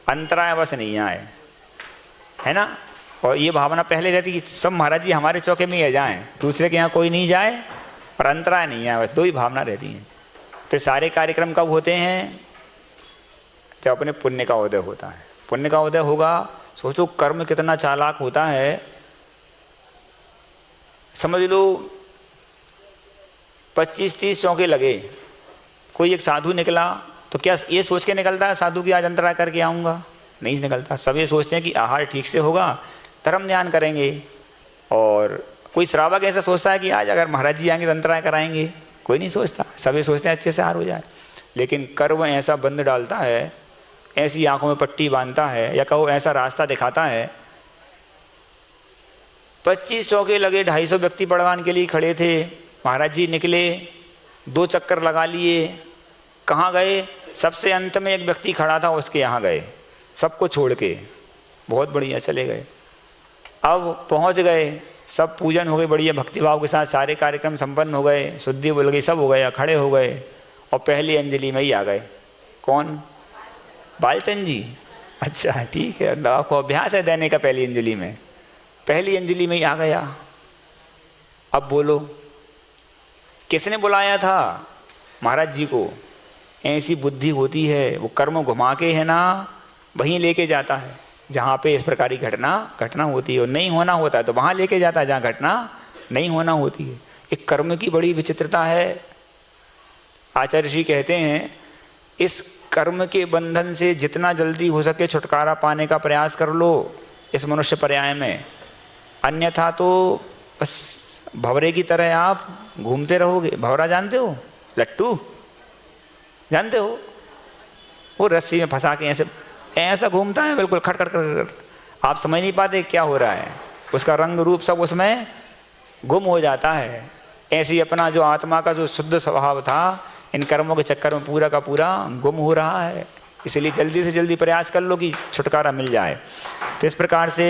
[SPEAKER 1] अंतराय बस नहीं आए, है ना। और ये भावना पहले रहती कि सब महाराज जी हमारे चौके में ही जाएं, दूसरे के यहाँ कोई नहीं जाए, और अंतराय नहीं आए, बस 2 ही भावना रहती हैं। तो सारे कार्यक्रम कब होते हैं, जब अपने पुण्य का उदय होता है। पुण्य का उदय होगा, सोचो कर्म कितना चालाक होता है। समझ लो 25-30 चौके लगे, कोई एक साधु निकला तो क्या ये सोच के निकलता है साधु की आज अंतराय करके आऊँगा? नहीं निकलता। सब ये सोचते हैं कि आहार ठीक से होगा, धर्म ध्यान करेंगे। और कोई श्रावक ऐसा सोचता है कि आज अगर महाराज जी आएंगे तो अंतराय कराएंगे, कोई नहीं सोचता। सब ये सोचते हैं अच्छे से हार हो जाए। लेकिन कर्म ऐसा बंध डालता है, ऐसी आंखों में पट्टी बांधता है, या कहो ऐसा रास्ता दिखाता है। 25 चौके लगे, 250 व्यक्ति पड़वान के लिए खड़े थे, महाराज जी निकले, 2 चक्कर लगा लिए, कहाँ गए, सबसे अंत में एक व्यक्ति खड़ा था उसके यहाँ गए, सबको छोड़ के, बहुत बढ़िया चले गए। अब पहुँच गए, सब पूजन हो गए बढ़िया भक्तिभाव के साथ, सारे कार्यक्रम संपन्न हो गए, शुद्धि बोल गई, सब हो गया, खड़े हो गए, और पहली अंजलि में ही आ गए। कौन? बालचंद जी। अच्छा ठीक है, आपको अभ्यास है देने का पहली अंजलि में, पहली अंजलि में ही आ गया। अब बोलो किसने बुलाया था? महाराज जी को। ऐसी बुद्धि होती है, वो कर्म घुमा के है ना वहीं लेके जाता है जहाँ पे इस प्रकार की घटना होती है। और नहीं होना होता है तो वहाँ लेके जाता है जहाँ घटना नहीं होना होती है। एक कर्म की बड़ी विचित्रता है। आचार्य जी कहते हैं इस कर्म के बंधन से जितना जल्दी हो सके छुटकारा पाने का प्रयास कर लो इस मनुष्य पर्याय में, अन्यथा तो बस भंवरे की तरह आप घूमते रहोगे। भंवरा जानते हो? लट्टू जानते हो? वो रस्सी में फंसा के ऐसे घूमता है, बिल्कुल खट खट खट। आप समझ नहीं पाते क्या हो रहा है। उसका रंग रूप सब उसमें गुम हो जाता है। ऐसे ही अपना जो आत्मा का जो शुद्ध स्वभाव था इन कर्मों के चक्कर में पूरा का पूरा गुम हो रहा है। इसलिए जल्दी से जल्दी प्रयास कर लो कि छुटकारा मिल जाए। तो इस प्रकार से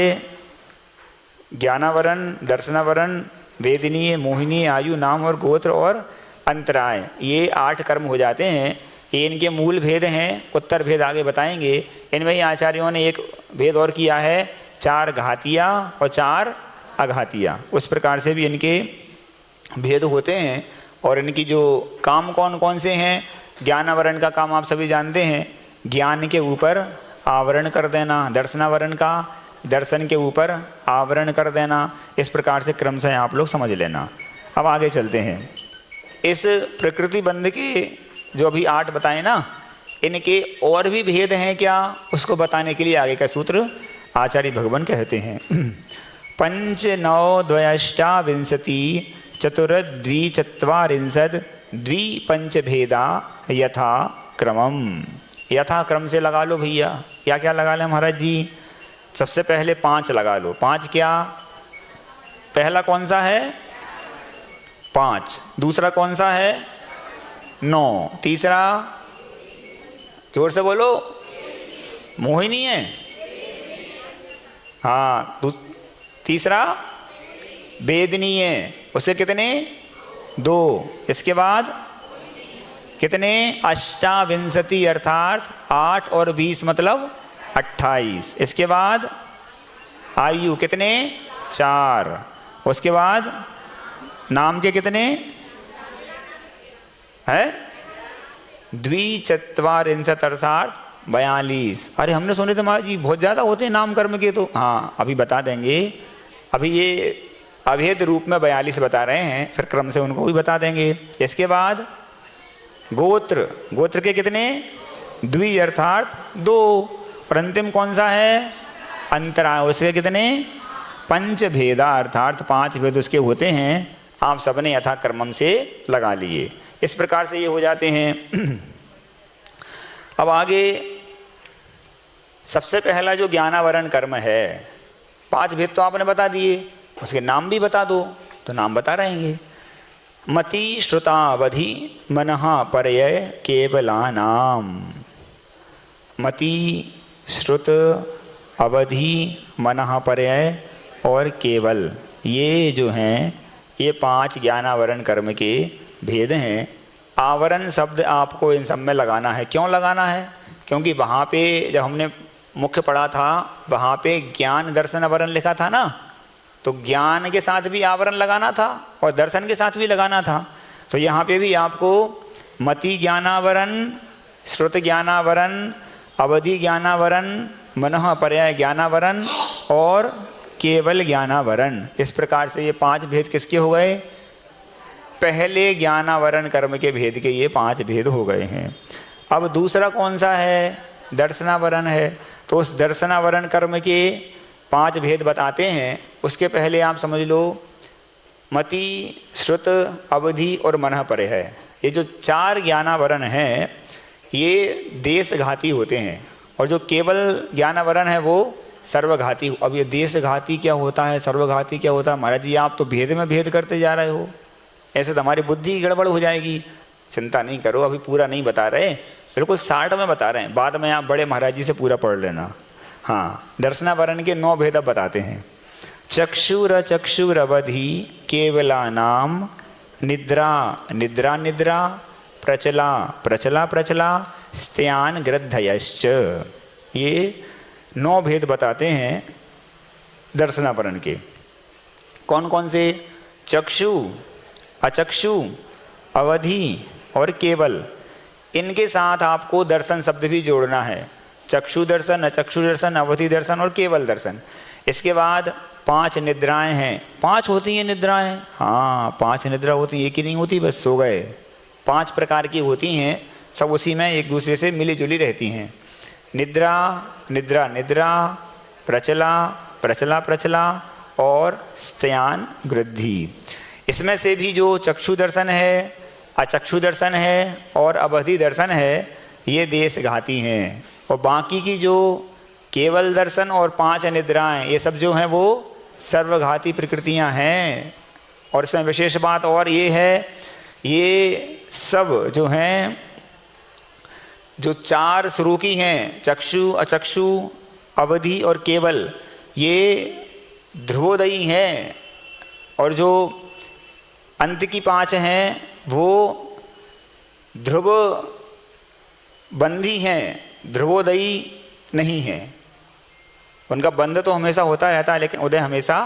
[SPEAKER 1] ज्ञानावरण, दर्शनावरण, वेदनीय, मोहिनी, आयु, नाम और गोत्र और अंतराय, ये 8 कर्म हो जाते हैं। ये इनके मूल भेद हैं, उत्तर भेद आगे बताएंगे। इनमें ही आचार्यों ने एक भेद और किया है, 4 घातिया और 4 अघातिया। उस प्रकार से भी इनके भेद होते हैं। और इनकी जो काम कौन कौन से हैं, ज्ञानावरण का काम आप सभी जानते हैं, ज्ञान के ऊपर आवरण कर देना, दर्शनावरण का दर्शन के ऊपर आवरण कर देना। इस प्रकार से क्रमशः आप लोग समझ लेना। अब आगे चलते हैं। इस प्रकृति बंध के जो अभी 8 बताए ना, इनके और भी भेद हैं क्या, उसको बताने के लिए आगे का सूत्र आचार्य भगवान कहते हैं। 5 9 द्वष्टाविंशति चतुर्द्विचत्वारिंशद द्विपंच भेदा यथा क्रमम। यथा क्रम से लगा लो भैया। क्या क्या लगा लें महाराज जी? सबसे पहले 5 लगा लो। 5 क्या? पहला कौन सा है? 5। दूसरा कौन सा है? 9। तीसरा जोर से बोलो, मोहिनी है। हाँ, तीसरा वेदनीय है। उससे कितने? 2। इसके बाद कितने? अष्टाविंशति अर्थात 8 और 20 मतलब 28। इसके बाद आयु कितने? 4। उसके बाद नाम के कितने है? द्विचत्वारिंशत अर्थात 42। अरे हमने सुने थे महाराज जी बहुत ज़्यादा होते हैं नाम कर्म के। तो हाँ, अभी बता देंगे। अभी ये अभेद रूप में 42 बता रहे हैं, फिर क्रम से उनको भी बता देंगे। इसके बाद गोत्र, गोत्र के कितने? द्वि अर्थात 2। और अंतिम कौन सा है? अंतराय। उसके कितने? पंच भेदा अर्थात 5 भेद उसके होते हैं। आप सबने यथा क्रमम से लगा लिए। इस प्रकार से ये हो जाते हैं। अब आगे सबसे पहला जो ज्ञानावरण कर्म है, 5 भेद तो आपने बता दिए, उसके नाम भी बता दो। तो नाम बता रहेंगे। मति श्रुतावधि मनः परय केवलानाम। मति, श्रुत, अवधि, मनः परय और केवल, ये जो हैं ये 5 ज्ञानावरण कर्म के भेद हैं। आवरण शब्द आपको इन सब में लगाना है। क्यों लगाना है? क्योंकि वहाँ पे जब हमने मुख्य पढ़ा था, वहाँ पे ज्ञान दर्शन आवरण लिखा था ना, तो ज्ञान के साथ भी आवरण लगाना था और दर्शन के साथ भी लगाना था। तो यहाँ पे भी आपको मति ज्ञानावरण, श्रुत ज्ञानावरण, अवधि ज्ञानावरण, मनः पर्याय ज्ञानावरण और केवल ज्ञानावरण, इस प्रकार से ये 5 भेद किसके हो गए? पहले ज्ञानावरण कर्म के भेद के ये 5 भेद हो गए हैं। अब दूसरा कौन सा है? दर्शनावरण है। तो उस दर्शनावरण कर्म के 5 भेद बताते हैं। उसके पहले आप समझ लो, मति, श्रुत, अवधि और मनः परय है। ये जो 4 ज्ञानावरण हैं ये देशघाती होते हैं, और जो केवल ज्ञानावरण है वो सर्वघाती। अब ये देशघाती क्या होता है, सर्वघाती क्या होता है? महाराज जी आप तो भेद में भेद करते जा रहे हो, ऐसे तो हमारी बुद्धि गड़बड़ हो जाएगी। चिंता नहीं करो, अभी पूरा नहीं बता रहे, बिल्कुल 60 में बता रहे हैं। बाद में आप बड़े महाराज जी से पूरा पढ़ लेना। हाँ, दर्शनावरण के 9 भेद बताते हैं। चक्षुर चक्षुर अवधि केवलानाम, निद्रा निद्रा निद्रा, प्रचला प्रचला प्रचला, स्त्यान गृद्धयश्च। ये 9 भेद बताते हैं दर्शनावरण के। कौन कौन से? चक्षु, अचक्षु, अवधि और केवल। इनके साथ आपको दर्शन शब्द भी जोड़ना है। चक्षु दर्शन, अचक्षु दर्शन, अवधि दर्शन और केवल दर्शन। इसके बाद 5 निद्राएं हैं। 5 होती हैं निद्राएं। हाँ, 5 निद्रा होती हैं, एक ही नहीं होती बस सो गए। 5 प्रकार की होती हैं, सब उसी में एक दूसरे से मिली जुली रहती हैं। निद्रा निद्रा निद्रा, प्रचला प्रचला प्रचला और स्त्यान वृद्धि। इसमें से भी जो चक्षु दर्शन है, अचक्षु दर्शन है और अवधि दर्शन है, ये देशघाती हैं। और बाकी की जो केवल दर्शन और 5 निद्राएं, ये सब जो हैं वो सर्वघाती प्रकृतियां हैं। और इसमें विशेष बात और ये है, ये सब जो हैं, जो चार स्वरूपी हैं, चक्षु, अचक्षु, अवधि और केवल, ये ध्रुवोदयी हैं। और जो अंत की पांच हैं वो ध्रुव बंधी हैं, ध्रुवोदयी नहीं है। उनका बंध तो हमेशा होता रहता है लेकिन उदय हमेशा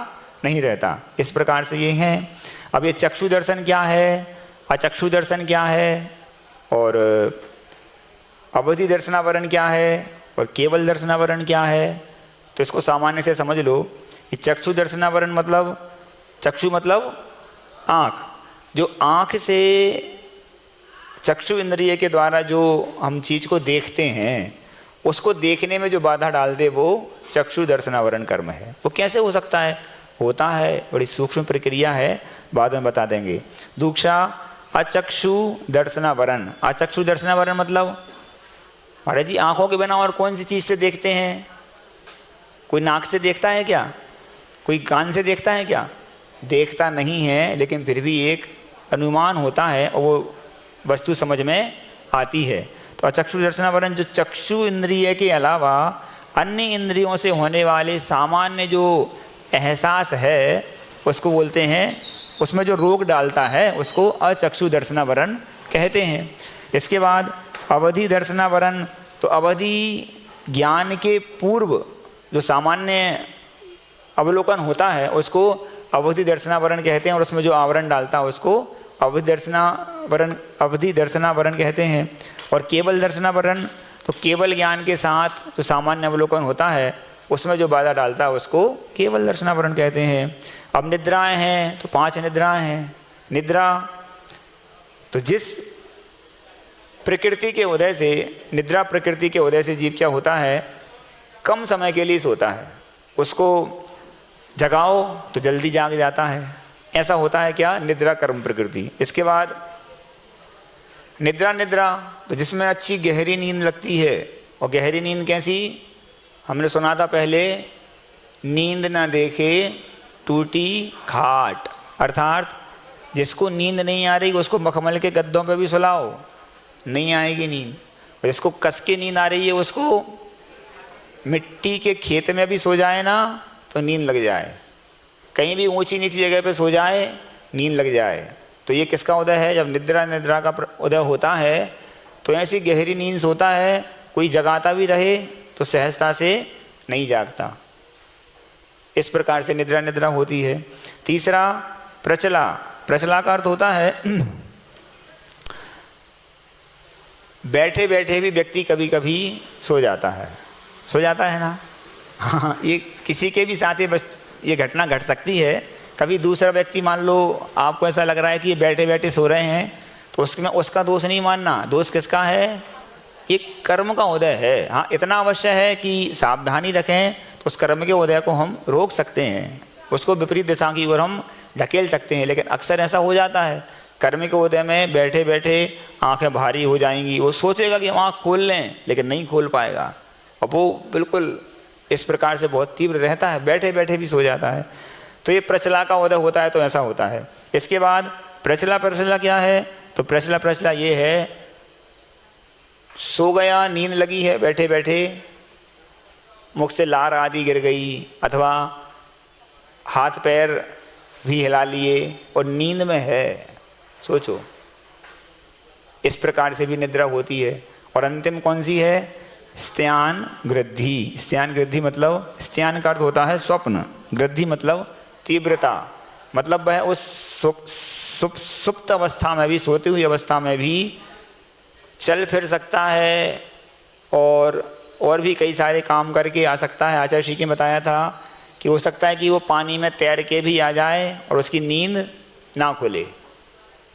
[SPEAKER 1] नहीं रहता। इस प्रकार से ये हैं। अब ये चक्षु दर्शन क्या है, अचक्षु दर्शन क्या है, और अवधि दर्शनावरण क्या है, और केवल दर्शनावरण क्या है, तो इसको सामान्य से समझ लो। ये चक्षु दर्शनावरण मतलब, चक्षु मतलब आँख। जो आँख से चक्षु इंद्रिय के द्वारा जो हम चीज़ को देखते हैं, उसको देखने में जो बाधा डाल दे वो चक्षु दर्शनावरण कर्म है। वो कैसे हो सकता है? होता है, बड़ी सूक्ष्म प्रक्रिया है, बाद में बता देंगे। दूसरा अचक्षु दर्शनावरण। अचक्षु दर्शनावरण मतलब, महाराज जी आँखों के बिना और कौन सी चीज़ से देखते हैं? कोई नाक से देखता है क्या? कोई कान से देखता है क्या? देखता नहीं है, लेकिन फिर भी एक अनुमान होता है और वो वस्तु समझ में आती है। तो अचक्षु दर्शनावरण जो चक्षु इंद्रिय के अलावा अन्य इंद्रियों से होने वाले सामान्य जो एहसास है उसको बोलते हैं, उसमें जो रोक डालता है उसको अचक्षु दर्शनावरण कहते हैं। इसके बाद अवधि दर्शनावरण, तो अवधि ज्ञान के पूर्व जो सामान्य अवलोकन होता है उसको अवधि दर्शनावरण कहते हैं, और उसमें जो आवरण डालता है उसको अवधि दर्शनावरण कहते हैं। और केवल दर्शनावरण, तो केवल ज्ञान के साथ जो सामान्य अवलोकन होता है उसमें जो बाधा डालता है उसको केवल दर्शनावरण कहते हैं। अब निद्राएं हैं, तो 5 निद्राएं हैं। निद्रा, तो जिस प्रकृति के उदय से, निद्रा प्रकृति के उदय से जीव क्या होता है, कम समय के लिए सोता है, उसको जगाओ तो जल्दी जाग जाता है। ऐसा होता है क्या? निद्रा कर्म प्रकृति। इसके बाद निद्रा, तो जिसमें अच्छी गहरी नींद लगती है। और गहरी नींद कैसी? हमने सुना था पहले, नींद ना देखे टूटी खाट, अर्थात जिसको नींद नहीं आ रही उसको मखमल के गद्दों पे भी सुलाओ, नहीं आएगी नींद। और जिसको कस के नींद आ रही है उसको मिट्टी के खेत में भी सो जाए ना तो नींद लग जाए, कहीं भी ऊंची नीची जगह पे सो जाए नींद लग जाए। तो ये किसका उदय है? जब निद्रा का उदय होता है तो ऐसी गहरी नींद सोता है, कोई जगाता भी रहे तो सहजता से नहीं जागता। इस प्रकार से निद्रा होती है। तीसरा प्रचला। प्रचला का अर्थ होता है बैठे बैठे भी व्यक्ति कभी कभी सो जाता है ना। हाँ, ये किसी के भी साथ ये घटना घट सकती है। कभी दूसरा व्यक्ति, मान लो आपको ऐसा लग रहा है कि ये बैठे बैठे सो रहे हैं, तो उसमें उसका दोष नहीं मानना। दोष किसका है? ये कर्म का उदय है। हाँ, इतना अवश्य है कि सावधानी रखें तो उस कर्म के उदय को हम रोक सकते हैं, उसको विपरीत दिशा की ओर हम ढकेल सकते हैं। लेकिन अक्सर ऐसा हो जाता है, कर्म के उदय में बैठे बैठे आंखें भारी हो जाएंगी, वो सोचेगा कि हम आँख खोल लें लेकिन नहीं खोल पाएगा, और वो बिल्कुल इस प्रकार से बहुत तीव्र रहता है, बैठे बैठे भी सो जाता है। तो ये प्रचला का उदय होता है, तो ऐसा होता है। इसके बाद प्रचला क्या है? तो प्रचला ये है, सो गया, नींद लगी है, बैठे बैठे मुख से लार आदि गिर गई, अथवा हाथ पैर भी हिला लिए और नींद में है, सोचो। इस प्रकार से भी निद्रा होती है। और अंतिम कौन सी है? स्त्यान गृद्धि। स्त्यान गृद्धि मतलब, स्त्यान का अर्थ होता है स्वप्न, गृद्धि मतलब तीव्रता, मतलब वह उस सुप्त अवस्था में भी, सोती हुई अवस्था में भी चल फिर सकता है और भी कई सारे काम करके आ सकता है। आचार्य श्री ने बताया था कि हो सकता है कि वो पानी में तैर के भी आ जाए और उसकी नींद ना खुले।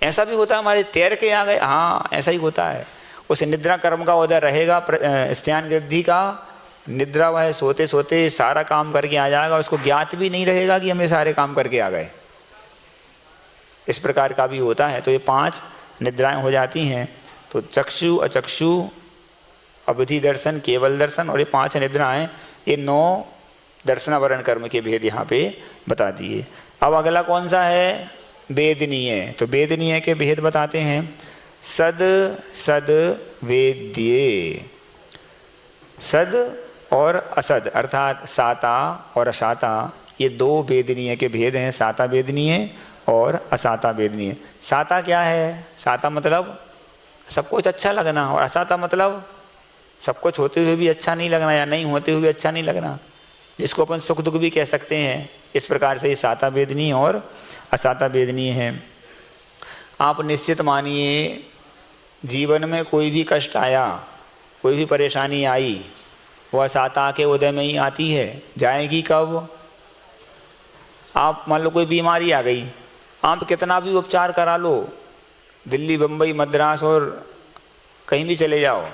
[SPEAKER 1] ऐसा भी होता है, हमारे तैर के आ गए, हाँ ऐसा ही होता है। उस निद्रा कर्म का उदय रहेगा स्त्यान गृद्धि का। निद्रा वह सोते सोते सारा काम करके आ जाएगा, उसको ज्ञात भी नहीं रहेगा कि हमें सारे काम करके आ गए। इस प्रकार का भी होता है। तो ये 5 निद्राएं हो जाती हैं। तो चक्षु, अचक्षु, अवधि दर्शन, केवल दर्शन और ये 5 निद्राएं, ये 9 दर्शनावरण कर्म के भेद यहाँ पे बता दिए। अब अगला कौन सा है? वेदनीय। तो वेदनीय के भेद बताते हैं। सद सद वेद्ये। सद और असद अर्थात साता और असाता, ये दो वेदनीय के भेद हैं। साता वेदनीय और असाता वेदनीय। साता क्या है? साता मतलब सब कुछ अच्छा लगना, और असाता मतलब सब कुछ होते हुए भी अच्छा नहीं लगना या नहीं होते हुए अच्छा नहीं लगना, जिसको अपन सुख दुख भी कह सकते हैं। इस प्रकार से ये साता वेदनीय और असाता वेदनीय है। आप निश्चित मानिए, जीवन में कोई भी कष्ट आया, कोई भी परेशानी आई, वह साता के उदय में ही आती है। जाएगी कब? आप मान लो कोई बीमारी आ गई, आप कितना भी उपचार करा लो, दिल्ली बम्बई मद्रास और कहीं भी चले जाओ,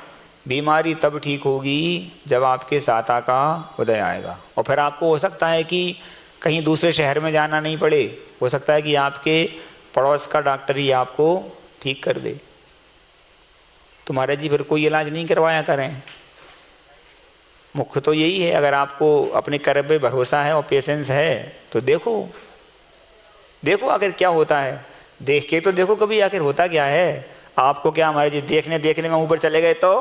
[SPEAKER 1] बीमारी तब ठीक होगी जब आपके साता का उदय आएगा। और फिर आपको हो सकता है कि कहीं दूसरे शहर में जाना नहीं पड़े, हो सकता है कि आपके पड़ोस का डॉक्टर ही आपको ठीक कर दे। तुम्हारे जी फिर कोई इलाज नहीं करवाया करें। मुख्य तो यही है, अगर आपको अपने कर्म पे भरोसा है और पेशेंस है तो देखो आखिर क्या होता है। देख के तो देखो कभी आखिर होता क्या है। आपको क्या हमारे जी देखने देखने में ऊपर चले गए तो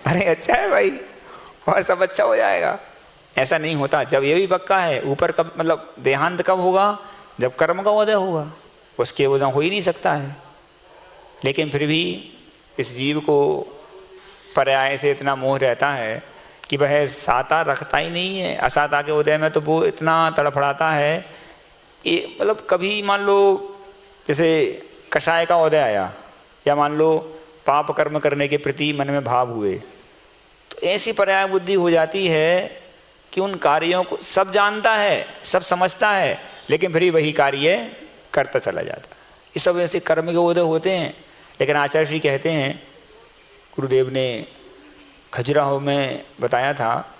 [SPEAKER 1] अरे अच्छा है भाई और सब अच्छा हो जाएगा, ऐसा नहीं होता। जब ये भी पक्का है, ऊपर कब मतलब देहांत कब होगा? जब कर्म का उदय होगा, उसके उदय हो ही नहीं सकता है। लेकिन फिर भी इस जीव को पर्याय से इतना मोह रहता है कि वह साता रखता ही नहीं है। असाता के उदय में तो वो इतना तड़फड़ाता है। ये मतलब कभी मान लो जैसे कषाय का उदय आया, या मान लो पाप कर्म करने के प्रति मन में भाव हुए, तो ऐसी पर्याय बुद्धि हो जाती है कि उन कार्यों को सब जानता है, सब समझता है, लेकिन फिर वही कार्य करता चला जाता है। ये सब ऐसे कर्म के उदय होते हैं। लेकिन आचार्य श्री कहते हैं, गुरुदेव ने खजुराहो में बताया था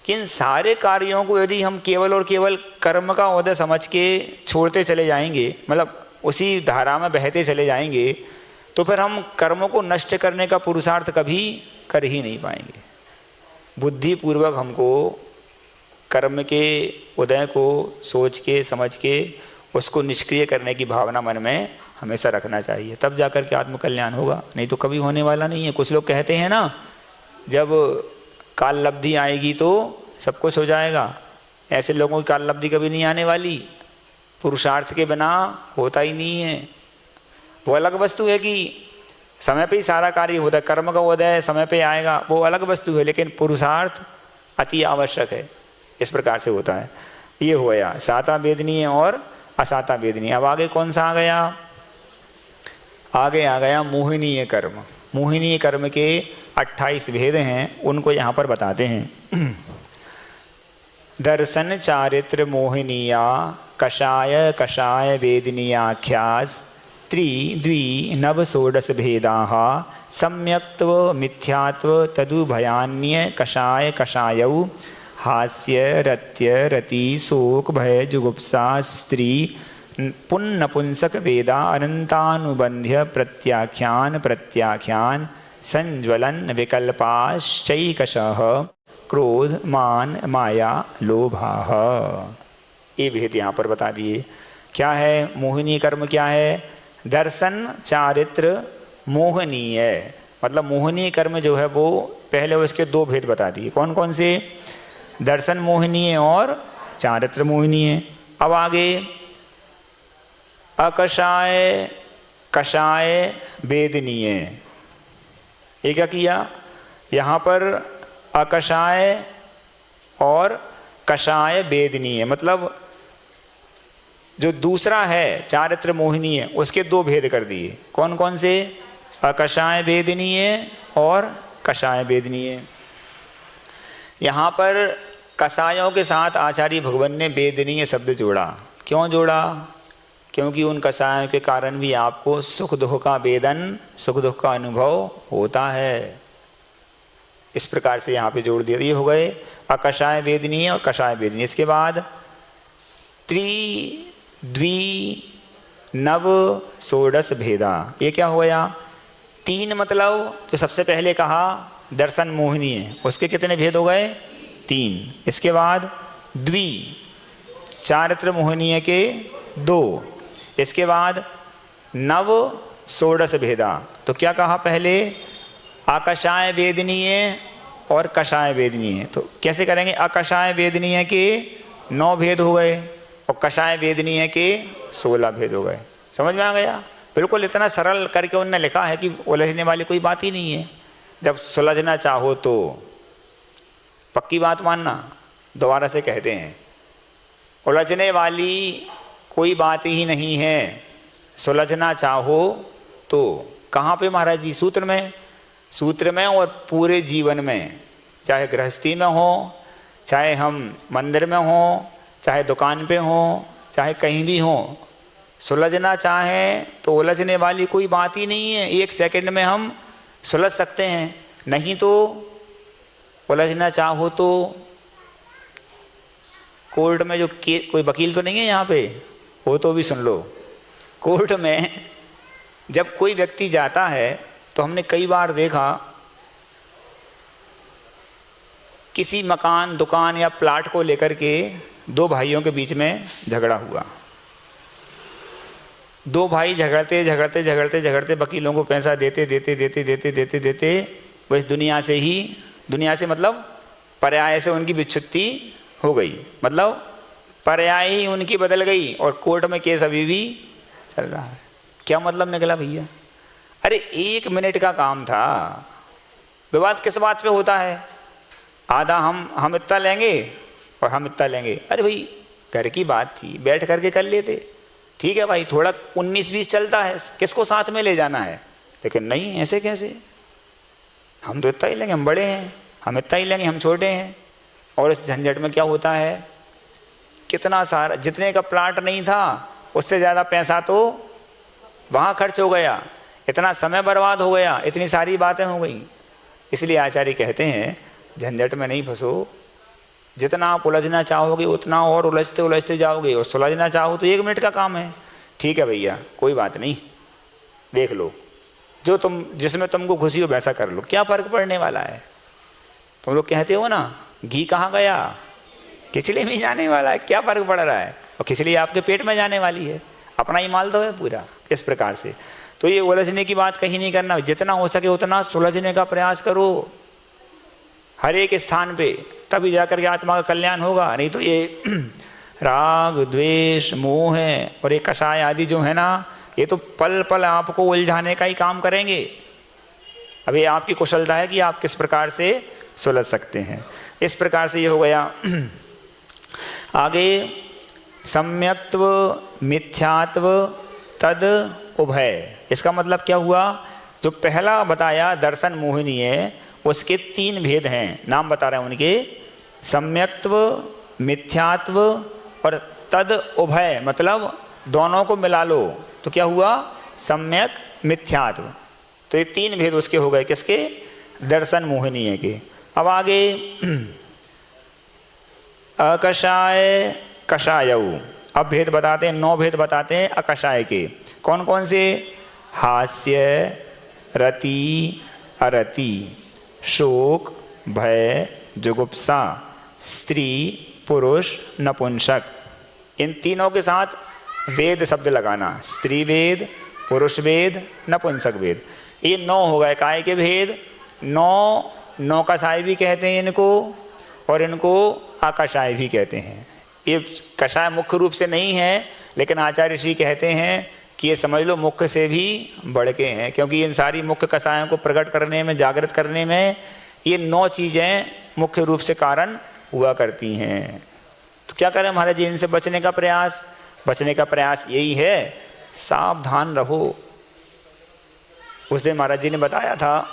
[SPEAKER 1] कि इन सारे कार्यों को यदि हम केवल और केवल कर्म का उदय समझ के छोड़ते चले जाएंगे, मतलब उसी धारा में बहते चले जाएंगे, तो फिर हम कर्मों को नष्ट करने का पुरुषार्थ कभी कर ही नहीं पाएंगे। बुद्धिपूर्वक हमको कर्म के उदय को सोच के समझ के उसको निष्क्रिय करने की भावना मन में हमेशा रखना चाहिए, तब जाकर के आत्मकल्याण होगा, नहीं तो कभी होने वाला नहीं है। कुछ लोग कहते हैं ना, जब काल लब्धि आएगी तो सब कुछ हो जाएगा। ऐसे लोगों की काल लब्धि कभी नहीं आने वाली, पुरुषार्थ के बिना होता ही नहीं है। वो अलग वस्तु है कि समय पे ही सारा कार्य होता है, कर्म का उदय समय पे आएगा, वो अलग वस्तु है, लेकिन पुरुषार्थ अति आवश्यक है। इस प्रकार से होता है। ये हो गया साता वेदनीय और असाता वेदनीय। अब आगे कौन सा आ गया? आगे आ गया मोहिनीय कर्म। मोहिनीय कर्म के 28 भेद हैं, उनको यहाँ पर बताते हैं। दर्शन चारित्र मोहिनीया कषाय कषाय वेदनीयाख्यास त्रि नव षोडश भेदाः सम्यक्त्व मिथ्यात्व तदुभयान्य कषाय कषायौ हास्य रत्य रति शोक भय जुगुप्सा स्त्री पुन्नपुंसक वेदा अनंतानुबंध्य प्रत्याख्यान संज्वलन विकल्पाश्चैकशः क्रोध मान माया लोभाः। ये भेद यहाँ पर बता दिए। क्या है मोहिनी कर्म? क्या है? दर्शन चारित्र मोहनीय, मतलब मोहनीय कर्म जो है वो पहले उसके 2 भेद बता दिए। कौन कौन से? दर्शन मोहनीय और चारित्र मोहनीय। अब आगे अकषाय कषाय वेदनीय। ये क्या किया? यहाँ पर अकषाय और कषाय वेदनीय, मतलब जो दूसरा है चारित्र मोहिनीय, उसके 2 भेद कर दिए। कौन कौन से? अकषाय वेदनीय और कषाय वेदनीय। यहाँ पर कषायों के साथ आचार्य भगवान ने वेदनीय शब्द जोड़ा। क्यों जोड़ा? क्योंकि उन कषायों के कारण भी आपको सुख दुख का वेदन, सुख दुख का अनुभव होता है। इस प्रकार से यहाँ पे जोड़ दिया। ये हो गए अकषाय वेदनीय और कषाय वेदनीय। इसके बाद नव षोडश भेदा। ये क्या हो गया? 3 मतलब जो सबसे पहले कहा दर्शन मोहिनी है, उसके कितने भेद हो गए? 3। इसके बाद चारित्र मोहनीय के 2। इसके बाद नव षोडश भेदा। तो क्या कहा पहले? आकषाय वेदनीय और कषाय वेदनीय। तो कैसे करेंगे? आकषाय वेदनीय के 9 भेद हो गए और कषाय वेदनीय के 16 भेद हो गए। समझ में आ गया? बिल्कुल इतना सरल करके उन्होंने लिखा है कि उलझने वाली कोई बात ही नहीं है। जब सुलझना चाहो तो पक्की बात मानना। दोबारा से कहते हैं, उलझने वाली कोई बात ही नहीं है, सुलझना चाहो तो। कहाँ पे महाराज जी? सूत्र में। सूत्र में और पूरे जीवन में, चाहे गृहस्थी में हो, चाहे हम मंदिर में हो, चाहे दुकान पे हो, चाहे कहीं भी हो, सुलझना चाहें तो उलझने वाली कोई बात ही नहीं है। 1 सेकंड में हम सुलझ सकते हैं। नहीं तो उलझना चाहो तो कोर्ट में जो कोई वकील तो नहीं है यहाँ पे, वो तो भी सुन लो। कोर्ट में जब कोई व्यक्ति जाता है तो हमने कई बार देखा किसी मकान, दुकान या प्लाट को लेकर के 2 भाइयों के बीच में झगड़ा हुआ। 2 भाई झगड़ते झगड़ते झगड़ते झगड़ते वकीलों को पैसा देते देते देते देते देते देते बस दुनिया से मतलब पर्याय से उनकी विच्छुत्ति हो गई। मतलब पर्याय ही उनकी बदल गई और कोर्ट में केस अभी भी चल रहा है। क्या मतलब निकला भैया? अरे 1 मिनट का काम था। विवाद किस बात पे होता है? आधा हम इतना लेंगे और हम इतना लेंगे। अरे भाई घर की बात थी, बैठ करके कर लेते। ठीक है भाई, थोड़ा 19-20 चलता है, किसको साथ में ले जाना है? लेकिन नहीं, ऐसे कैसे? हम तो इतना ही लेंगे, हम बड़े हैं, हम इतना ही लेंगे, हम छोटे हैं। और इस झंझट में क्या होता है, कितना सारा, जितने का प्लाट नहीं था उससे ज़्यादा पैसा तो वहाँ खर्च हो गया, इतना समय बर्बाद हो गया, इतनी सारी बातें हो गई। इसलिए आचार्य कहते हैं झंझट में नहीं फंसो। जितना आप उलझना चाहोगे उतना और उलझते उलझते जाओगे, और सुलझना चाहो तो 1 मिनट का काम है। ठीक है भैया, कोई बात नहीं, देख लो, जो जिसमें तुमको खुशी हो वैसा कर लो, क्या फ़र्क पड़ने वाला है। तुम लोग कहते हो ना, घी कहाँ गया? खिचड़ी में जाने वाला है, क्या फ़र्क पड़ रहा है? और खिचड़ी आपके पेट में जाने वाली है, अपना ही माल तो है पूरा। इस प्रकार से तो ये उलझने की बात कहीं नहीं करना। जितना हो सके उतना सुलझने का प्रयास करो हर एक स्थान पे, तभी जाकर के आत्मा का कल्याण होगा। नहीं तो ये राग, द्वेष, मोह और ये कषाय आदि जो है ना, ये तो पल पल आपको उलझाने का ही काम करेंगे। अब ये आपकी कुशलता है कि आप किस प्रकार से सुलझ सकते हैं। इस प्रकार से ये हो गया। आगे सम्यक्त्व, मिथ्यात्व, तद उभय। इसका मतलब क्या हुआ? जो पहला बताया दर्शन मोहिनीय, उसके 3 भेद हैं, नाम बता रहे हैं उनके, सम्यक्त्व, मिथ्यात्व और तद उभय, मतलब दोनों को मिला लो तो क्या हुआ? सम्यक, मिथ्यात्व। तो ये 3 भेद उसके हो गए, किसके? दर्शन मोहिनीय के। अब आगे अकषाय कषायऊ। अब भेद बताते हैं, 9 भेद बताते हैं अकषाय के। कौन कौन से? हास्य, रति, अरति, शोक, भय, जुगुप्सा, स्त्री, पुरुष, नपुंसक। इन तीनों के साथ वेद शब्द लगाना, स्त्री वेद, पुरुष वेद, नपुंसक वेद। ये 9 हो गए काय के भेद। 9 कषाय भी कहते हैं इनको, और इनको आकषाय भी कहते हैं। ये कषाय मुख्य रूप से नहीं है, लेकिन आचार्य श्री कहते हैं कि ये समझ लो मुख्य से भी बढ़ के हैं, क्योंकि इन सारी मुख्य कषायों को प्रकट करने में, जागृत करने में ये 9 चीज़ें मुख्य रूप से कारण हुआ करती हैं। तो क्या करें महाराज जी? इनसे बचने का प्रयास यही है, सावधान रहो। उस दिन महाराज जी ने बताया था,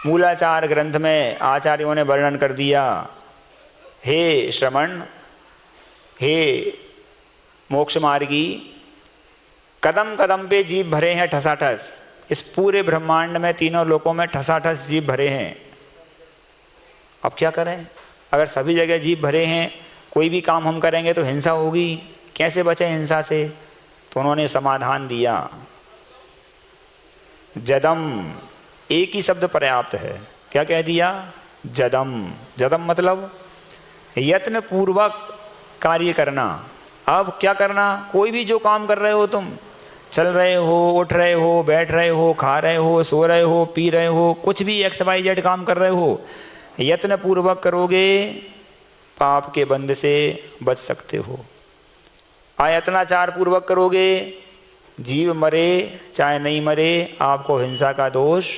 [SPEAKER 1] मूलाचार ग्रंथ में आचार्यों ने वर्णन कर दिया, हे श्रवण, हे मोक्ष मार्गी, कदम कदम पे जीव भरे हैं ठसाठस। इस पूरे ब्रह्मांड में, तीनों लोकों में ठसाठस जीव भरे हैं। अब क्या करें? अगर सभी जगह जीव भरे हैं, कोई भी काम हम करेंगे तो हिंसा होगी, कैसे बचें हिंसा से? तो उन्होंने समाधान दिया, जदम, एक ही शब्द पर्याप्त है। क्या कह दिया? जदम। जदम मतलब यत्न पूर्वक कार्य करना। अब क्या करना, कोई भी जो काम कर रहे हो तुम, चल रहे हो, उठ रहे हो, बैठ रहे हो, खा रहे हो, सो रहे हो, पी रहे हो, कुछ भी XYZ काम कर रहे हो, यत्न पूर्वक करोगे पाप के बंध से बच सकते हो। आयतनाचार पूर्वक करोगे, जीव मरे चाहे नहीं मरे, आपको हिंसा का दोष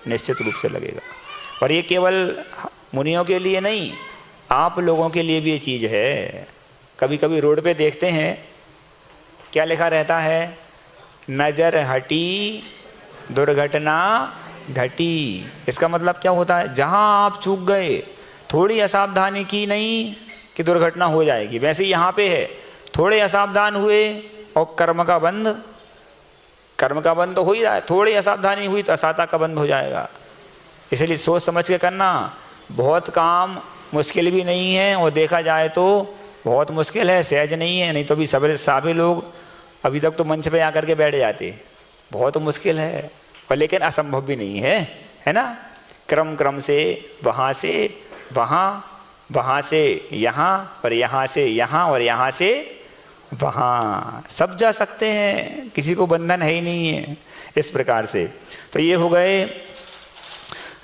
[SPEAKER 1] निश्चित रूप से लगेगा। और ये केवल मुनियों के लिए नहीं, आप लोगों के लिए भी ये चीज़ है। कभी कभी रोड पे देखते हैं क्या लिखा रहता है, नज़र हटी दुर्घटना घटी। इसका मतलब क्या होता है, जहाँ आप चूक गए, थोड़ी असावधानी की नहीं कि दुर्घटना हो जाएगी। वैसे ही यहाँ पे है, थोड़े असावधान हुए और कर्म का बंध तो हो ही रहा है, थोड़ी असावधानी हुई तो असाता का बंध हो जाएगा। इसलिए सोच समझ के करना। बहुत काम मुश्किल भी नहीं है और देखा जाए तो बहुत मुश्किल है, सहज नहीं है। नहीं तो भी सभी लोग अभी तक तो मंच पे आकर के बैठ जाते। बहुत मुश्किल है और लेकिन असंभव भी नहीं है, है ना। क्रम क्रम से वहाँ से वहाँ, वहाँ से यहाँ, और यहाँ से यहाँ, और यहाँ से वहाँ, सब जा सकते हैं, किसी को बंधन है ही नहीं है। इस प्रकार से तो ये हो गए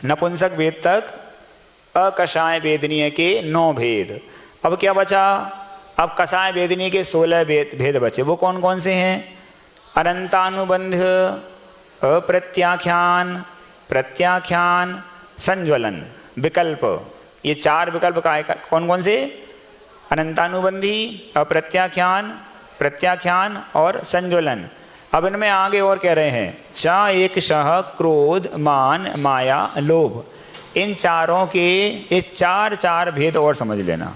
[SPEAKER 1] नपुंसक वेद तक अकषाय वेदनीय के 9 भेद। अब क्या बचा, अब कषाय वेदनीय के 16 भेद बचे। वो कौन कौन से हैं, अनंतानुबंध, अप्रत्याख्यान, प्रत्याख्यान, संज्वलन, विकल्प। ये 4 विकल्प का कौन कौन से, अनंतानुबंधी, अप्रत्याख्यान, प्रत्याख्यान और संज्वलन। अब इनमें आगे और कह रहे हैं, चा एक शह क्रोध मान माया लोभ। इन चारों के ये 4 भेद और समझ लेना।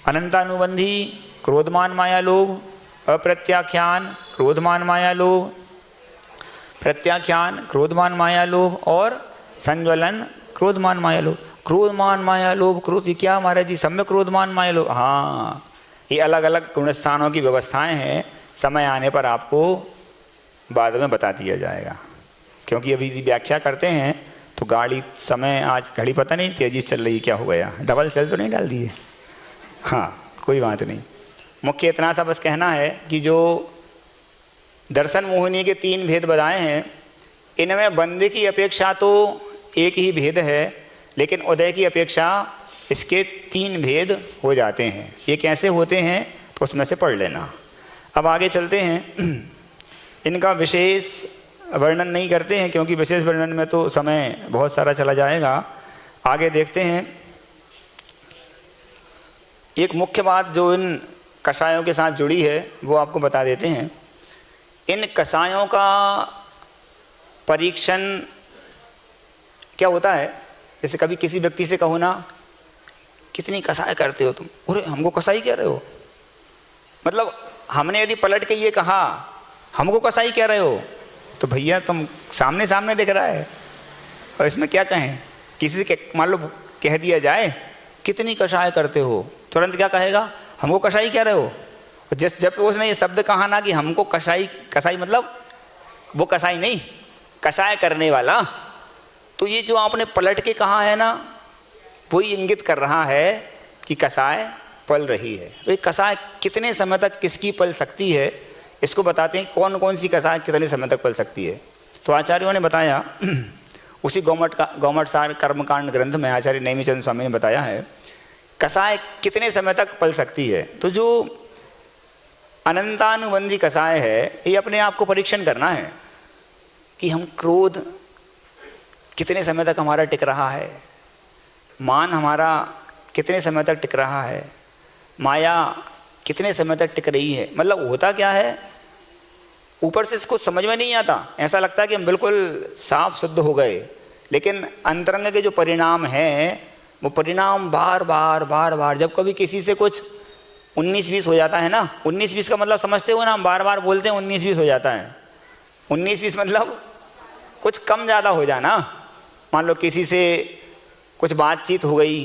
[SPEAKER 1] अनंतानुबंधी क्रोधमान माया लोभ, अप्रत्याख्यान क्रोधमान माया लोभ, प्रत्याख्यान क्रोधमान माया लोभ और संज्वलन क्रोधमान माया लोभ। क्रोधमान माया लोभ, क्रोध ये क्या महाराज जी, सम्यक क्रोधमान माया लोभ। हाँ, ये अलग अलग गुणस्थानों की व्यवस्थाएं हैं, समय आने पर आपको बाद में बता दिया जाएगा। क्योंकि अभी व्याख्या करते हैं तो गाड़ी समय, आज घड़ी पता नहीं तेजी चल रही, क्या हो गया, डबल सेल तो नहीं डाल दिए। हाँ कोई बात नहीं, मुख्य इतना सा बस कहना है कि जो दर्शन मोहिनी के 3 भेद बताए हैं, इनमें बंद की अपेक्षा तो एक ही भेद है, लेकिन उदय की अपेक्षा इसके 3 भेद हो जाते हैं। ये कैसे होते हैं तो उसमें से पढ़ लेना। अब आगे चलते हैं, इनका विशेष वर्णन नहीं करते हैं क्योंकि विशेष वर्णन में तो समय बहुत सारा चला जाएगा। आगे देखते हैं, एक मुख्य बात जो इन कषायों के साथ जुड़ी है वो आपको बता देते हैं। इन कषायों का परीक्षण क्या होता है, जैसे कभी किसी व्यक्ति से कहो ना, कितनी कषाय करते हो तुम, अरे हमको कसाई कह रहे हो, मतलब हमने यदि पलट के ये कहा हमको कसाई कह रहे हो, तो भैया तुम सामने सामने दिख रहा है, और इसमें क्या कहें। किसी से मान लो कह दिया जाए कितनी कषाय करते हो, तुरंत क्या कहेगा, हमको कसाई कह रहे हो। जब उसने ये शब्द कहा ना कि हमको कसाई, कसाई मतलब वो कसाई नहीं, कषाय करने वाला, तो ये जो आपने पलट के कहा है ना, वही इंगित कर रहा है कि कषाय पल रही है। तो ये कषाय कितने समय तक किसकी पल सकती है, इसको बताते हैं कौन कौन सी कषाय कितने समय तक पल सकती है। तो आचार्यों ने बताया, उसी गौमठसार कर्मकांड ग्रंथ में आचार्य नेमिचंद स्वामी ने बताया है कषाय कितने समय तक पल सकती है। तो जो अनंतानुबंधी कषाय है, ये अपने आप को परीक्षण करना है कि हम क्रोध कितने समय तक हमारा टिक रहा है, मान हमारा कितने समय तक टिक रहा है, माया कितने समय तक टिक रही है। मतलब होता क्या है, ऊपर से इसको समझ में नहीं आता, ऐसा लगता है कि हम बिल्कुल साफ शुद्ध हो गए, लेकिन अंतरंग के जो परिणाम हैं वो परिणाम बार बार जब कभी किसी से कुछ 19-20 हो जाता है ना, 19-20 का मतलब समझते हो ना, हम बार बार बोलते हैं 19-20 हो जाता है। 19-20 मतलब कुछ कम ज़्यादा हो जाना। मान लो किसी से कुछ बातचीत हो गई,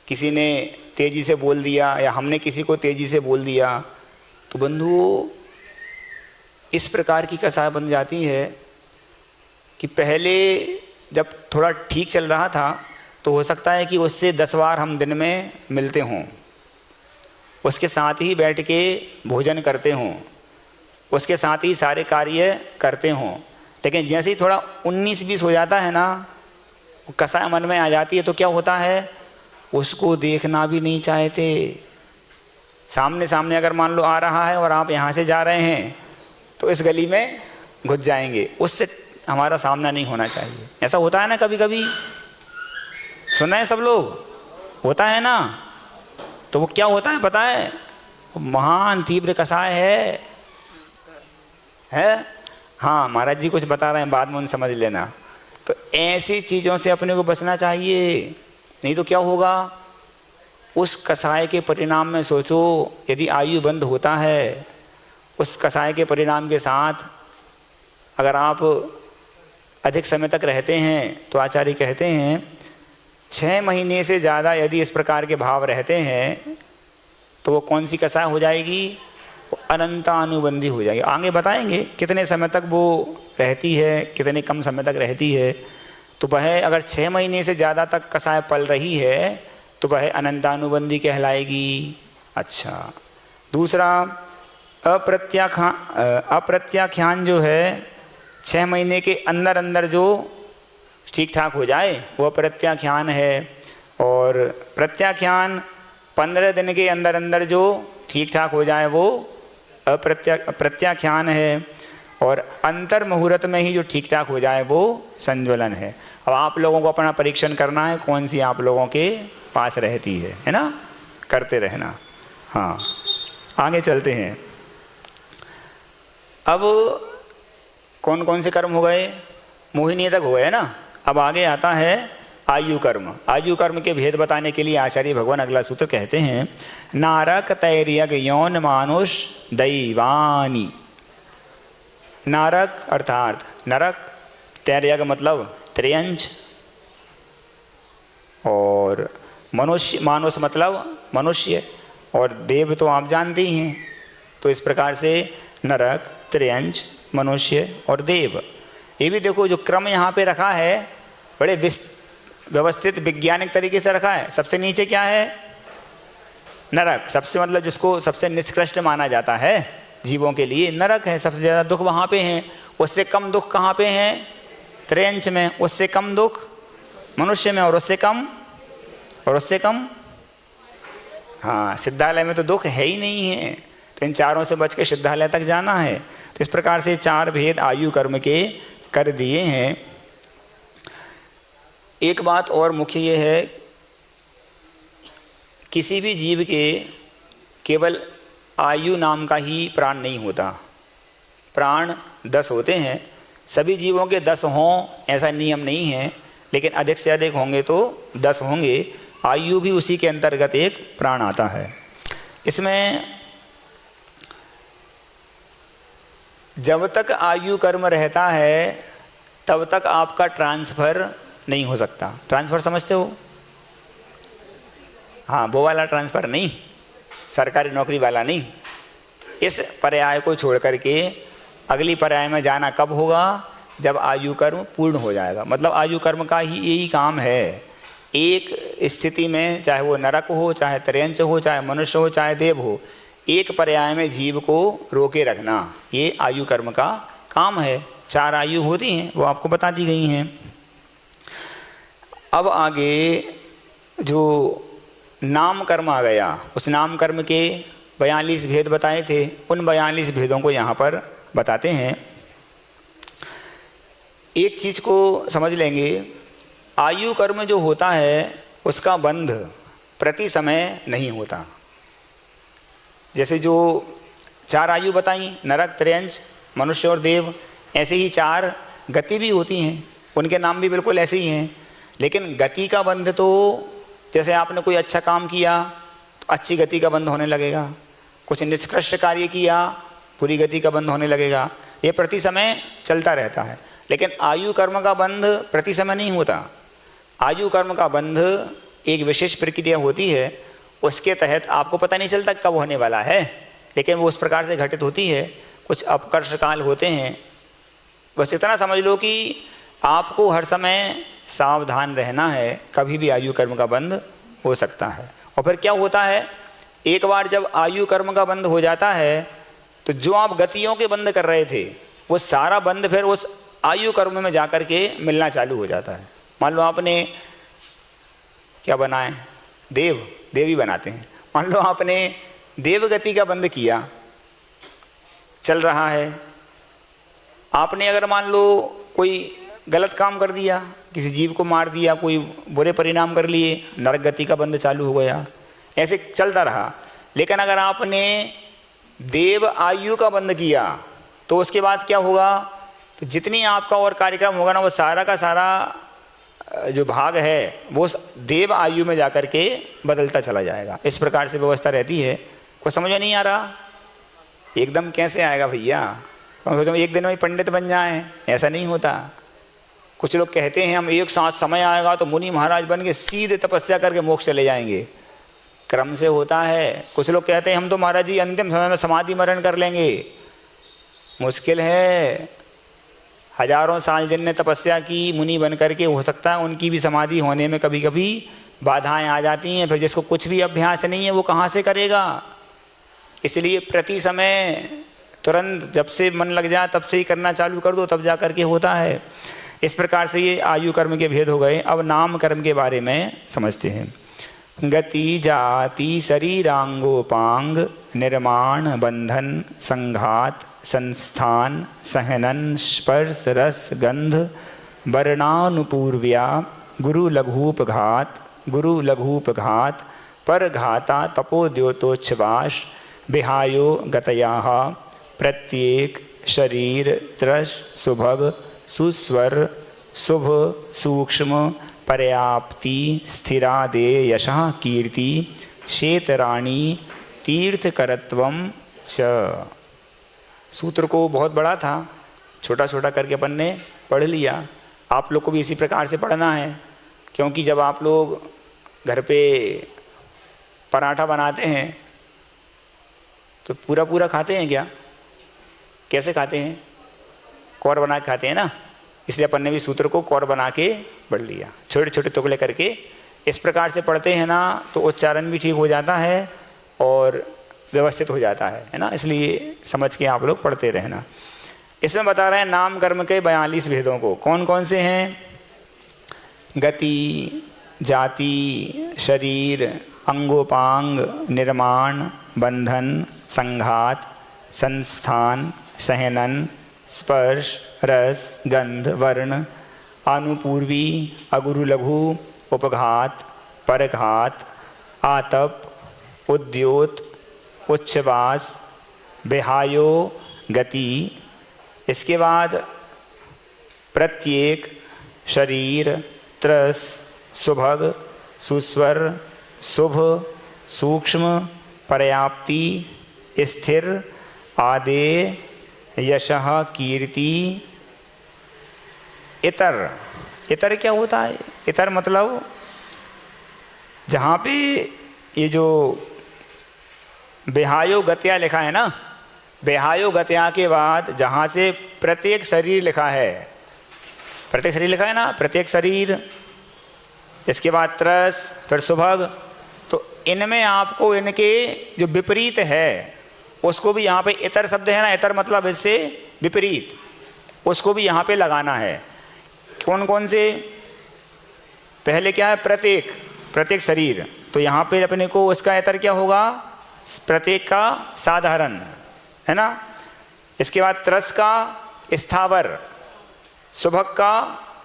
[SPEAKER 1] किसी ने तेज़ी से बोल दिया या हमने किसी को तेज़ी से बोल दिया, तो बंधुओं इस प्रकार की कषाय बन जाती है कि पहले जब थोड़ा ठीक चल रहा था तो हो सकता है कि उससे 10 बार हम दिन में मिलते हों, उसके साथ ही बैठ के भोजन करते हों, उसके साथ ही सारे कार्य करते हों, लेकिन जैसे ही थोड़ा 19-20 हो जाता है ना, कसाय मन में आ जाती है, तो क्या होता है, उसको देखना भी नहीं चाहते। सामने सामने अगर मान लो आ रहा है और आप यहाँ से जा रहे हैं तो इस गली में घुस जाएंगे, उससे हमारा सामना नहीं होना चाहिए। ऐसा होता है ना कभी कभी, सुना है सब लोग, होता है ना। तो वो क्या होता है पता है, महान तीव्र कसाय है। हाँ, महाराज जी कुछ बता रहे हैं, बाद में उन समझ लेना। तो ऐसी चीज़ों से अपने को बचना चाहिए, नहीं तो क्या होगा, उस कसाय के परिणाम में सोचो, यदि आयु बंद होता है, उस कसाय के परिणाम के साथ अगर आप अधिक समय तक रहते हैं तो आचार्य कहते हैं 6 महीने से ज़्यादा यदि इस प्रकार के भाव रहते हैं तो वो कौन सी कसाय हो जाएगी, वो अनंतानुबंधी हो जाएगी। आगे बताएंगे कितने समय तक वो रहती है, कितने कम समय तक रहती है। तो वह अगर 6 महीने से ज़्यादा तक कसाय पल रही है तो वह अनंतानुबंधी कहलाएगी। अच्छा, दूसरा अप्रत्याख्यान जो है 6 महीने के अंदर अंदर जो ठीक ठाक हो जाए वो अप्रत्याख्यान है, और प्रत्याख्यान 15 दिन के अंदर अंदर जो ठीक ठाक हो जाए वो प्रत्याख्यान है, और अंतर मुहूर्त में ही जो ठीक ठाक हो जाए वो संज्वलन है। अब आप लोगों को अपना परीक्षण करना है कौन सी आप लोगों के पास रहती है ना, करते रहना। हाँ, आगे चलते हैं। अब कौन कौन से कर्म हो गए, मोहिनी तक हो गए ना। अब आगे आता है आयु कर्म। आयु कर्म के भेद बताने के लिए आचार्य भगवान अगला सूत्र कहते हैं, नारक तैर्यग यौन मानुष दैवानी। नारक अर्थात नरक, तैर्यग मतलब त्रियंच, और मनुष्य, मानुष मतलब मनुष्य, और देव तो आप जानते ही हैं। तो इस प्रकार से नरक, त्रियंच, मनुष्य और देव, ये भी देखो जो क्रम यहाँ पे रखा है बड़े व्यवस्थित वैज्ञानिक तरीके से रखा है। सबसे नीचे क्या है, नरक, सबसे मतलब जिसको सबसे निष्कृष्ट माना जाता है जीवों के लिए, नरक है। सबसे ज़्यादा दुख वहाँ पे हैं। उससे कम दुख कहाँ पे हैं, त्रियंच में। उससे कम दुख मनुष्य में, और उससे कम हाँ, सिद्धालय में तो दुख है ही नहीं है। तो इन चारों से बच के सिद्धालय तक जाना है। तो इस प्रकार से 4 भेद आयु कर्म के कर दिए हैं। एक बात और मुख्य ये है, किसी भी जीव के केवल आयु नाम का ही प्राण नहीं होता। प्राण 10 होते हैं। सभी जीवों के 10 हों ऐसा नियम नहीं है, लेकिन अधिक से अधिक होंगे तो 10 होंगे। आयु भी उसी के अंतर्गत एक प्राण आता है। इसमें जब तक आयु कर्म रहता है तब तक आपका ट्रांसफ़र नहीं हो सकता। ट्रांसफ़र समझते हो? हाँ, वो वाला ट्रांसफ़र नहीं, सरकारी नौकरी वाला नहीं। इस पर्याय को छोड़ करके अगली पर्याय में जाना कब होगा, जब आयु कर्म पूर्ण हो जाएगा। मतलब आयु कर्म का ही यही काम है। एक स्थिति में, चाहे वो नरक हो, चाहे त्रियंच हो, चाहे मनुष्य हो, चाहे देव हो, एक पर्याय में जीव को रोके रखना, ये आयु कर्म का काम है। 4 आयु होती हैं, वो आपको बता दी गई हैं। अब आगे जो नाम कर्म आ गया, उस नाम कर्म के 42 भेद बताए थे, उन 42 भेदों को यहाँ पर बताते हैं। एक चीज़ को समझ लेंगे, आयु कर्म जो होता है उसका बंध प्रति समय नहीं होता। जैसे जो 4 आयु बताई, नरक, त्रियंच, मनुष्य और देव, ऐसे ही 4 गति भी होती हैं, उनके नाम भी बिल्कुल ऐसे ही हैं। लेकिन गति का बंध तो, जैसे आपने कोई अच्छा काम किया तो अच्छी गति का बंध होने लगेगा, कुछ निष्कृष्ट कार्य किया बुरी गति का बंध होने लगेगा। ये प्रति समय चलता रहता है। लेकिन आयु कर्म का बंध प्रति समय नहीं होता। आयु कर्म का बंध एक विशेष प्रक्रिया होती है, उसके तहत आपको पता नहीं चलता कब होने वाला है, लेकिन वो उस प्रकार से घटित होती है। कुछ अपकर्ष काल होते हैं। बस इतना समझ लो कि आपको हर समय सावधान रहना है, कभी भी आयु कर्म का बंध हो सकता है। और फिर क्या होता है, एक बार जब आयु कर्म का बंध हो जाता है तो जो आप गतियों के बंध कर रहे थे वो सारा बंध फिर उस आयु कर्म में जाकर के मिलना चालू हो जाता है। मान लो आपने क्या बनाए, देव ही बनाते हैं। मान लो आपने देवगति का बंध किया, चल रहा है। आपने अगर मान लो कोई गलत काम कर दिया, किसी जीव को मार दिया, कोई बुरे परिणाम कर लिए, नरक गति का बंध चालू हो गया, ऐसे चलता रहा। लेकिन अगर आपने देव आयु का बंध किया तो उसके बाद क्या होगा, तो जितनी आपका और कार्यक्रम होगा ना वो सारा का सारा जो भाग है वो देव आयु में जाकर के बदलता चला जाएगा। इस प्रकार से व्यवस्था रहती है। कुछ समझ में नहीं आ रहा? एकदम कैसे आएगा भैया, तो एक दिन में पंडित बन जाएं, ऐसा नहीं होता। कुछ लोग कहते हैं हम एक साथ समय आएगा तो मुनि महाराज बन के सीधे तपस्या करके मोक्ष चले जाएंगे, क्रम से होता है। कुछ लोग कहते हैं हम तो महाराज जी अंतिम समय में समाधि मरण कर लेंगे, मुश्किल है। हजारों साल जिनने तपस्या की मुनि बन करके, हो सकता है उनकी भी समाधि होने में कभी कभी बाधाएं आ जाती हैं। फिर जिसको कुछ भी अभ्यास नहीं है वो कहाँ से करेगा। इसलिए प्रति समय तुरंत जब से मन लग जाए तब से ही करना चालू कर दो, तब जा कर के होता है। इस प्रकार से ये आयु कर्म के भेद हो गए। अब नाम कर्म के बारे में समझते हैं। गति जाति शरीरांगोपांग निर्माण बंधन संघात संस्थान सहनन स्पर्श रस गंध वर्णानुपूर्व्या गुरु लघूपघात परघाता तपोद्योतोच्छ्वास विहायो गतयाः प्रत्येक शरीर त्रस सुभग सुस्वर शुभ सूक्ष्म पर्याप्ति स्थिरादे यशः कीर्ति शेतराणी तीर्थकरत्वम च। सूत्र को बहुत बड़ा था, छोटा छोटा करके अपन ने पढ़ लिया। आप लोग को भी इसी प्रकार से पढ़ना है, क्योंकि जब आप लोग घर पे पराठा बनाते हैं तो पूरा पूरा खाते हैं क्या? कैसे खाते हैं? कौर बना के खाते हैं ना। इसलिए अपन ने भी सूत्र को कौर बना के पढ़ लिया, छोटे छोटे टुकड़े करके। इस प्रकार से पढ़ते हैं ना तो उच्चारण भी ठीक हो जाता है और व्यवस्थित हो जाता है ना। इसलिए समझ के आप लोग पढ़ते रहना। इसमें बता रहे हैं नाम कर्म के 42 भेदों को। कौन कौन से हैं? गति, जाति, शरीर, अंगोपांग, निर्माण, बंधन, संघात, संस्थान, सहनन, स्पर्श, रस, गंध, वर्ण, अनुपूर्वी, अगुरु लघु, उपघात, परघात, आतप, उद्योत, उच्छ्वास, विहायो, गति। इसके बाद प्रत्येक शरीर त्रस सुभग सुस्वर शुभ सूक्ष्म पर्याप्ति स्थिर आदेय यशः कीर्ति। इतर, इतर क्या होता है? इतर मतलब जहाँ पे ये जो विहायो गत्या लिखा है ना, विहायो गत्या के बाद जहाँ से प्रत्येक शरीर लिखा है, प्रत्येक शरीर लिखा है ना, प्रत्येक शरीर, इसके बाद त्रस, फिर सुभग, तो इनमें आपको इनके जो विपरीत है उसको भी यहाँ पे इतर शब्द है ना, इतर मतलब इससे विपरीत, उसको भी यहाँ पे लगाना है। कौन कौन से? पहले क्या है? प्रत्येक, प्रत्येक शरीर, तो यहाँ पे अपने को उसका इतर क्या होगा? प्रत्येक का साधारण है ना। इसके बाद त्रस का स्थावर, सुभग का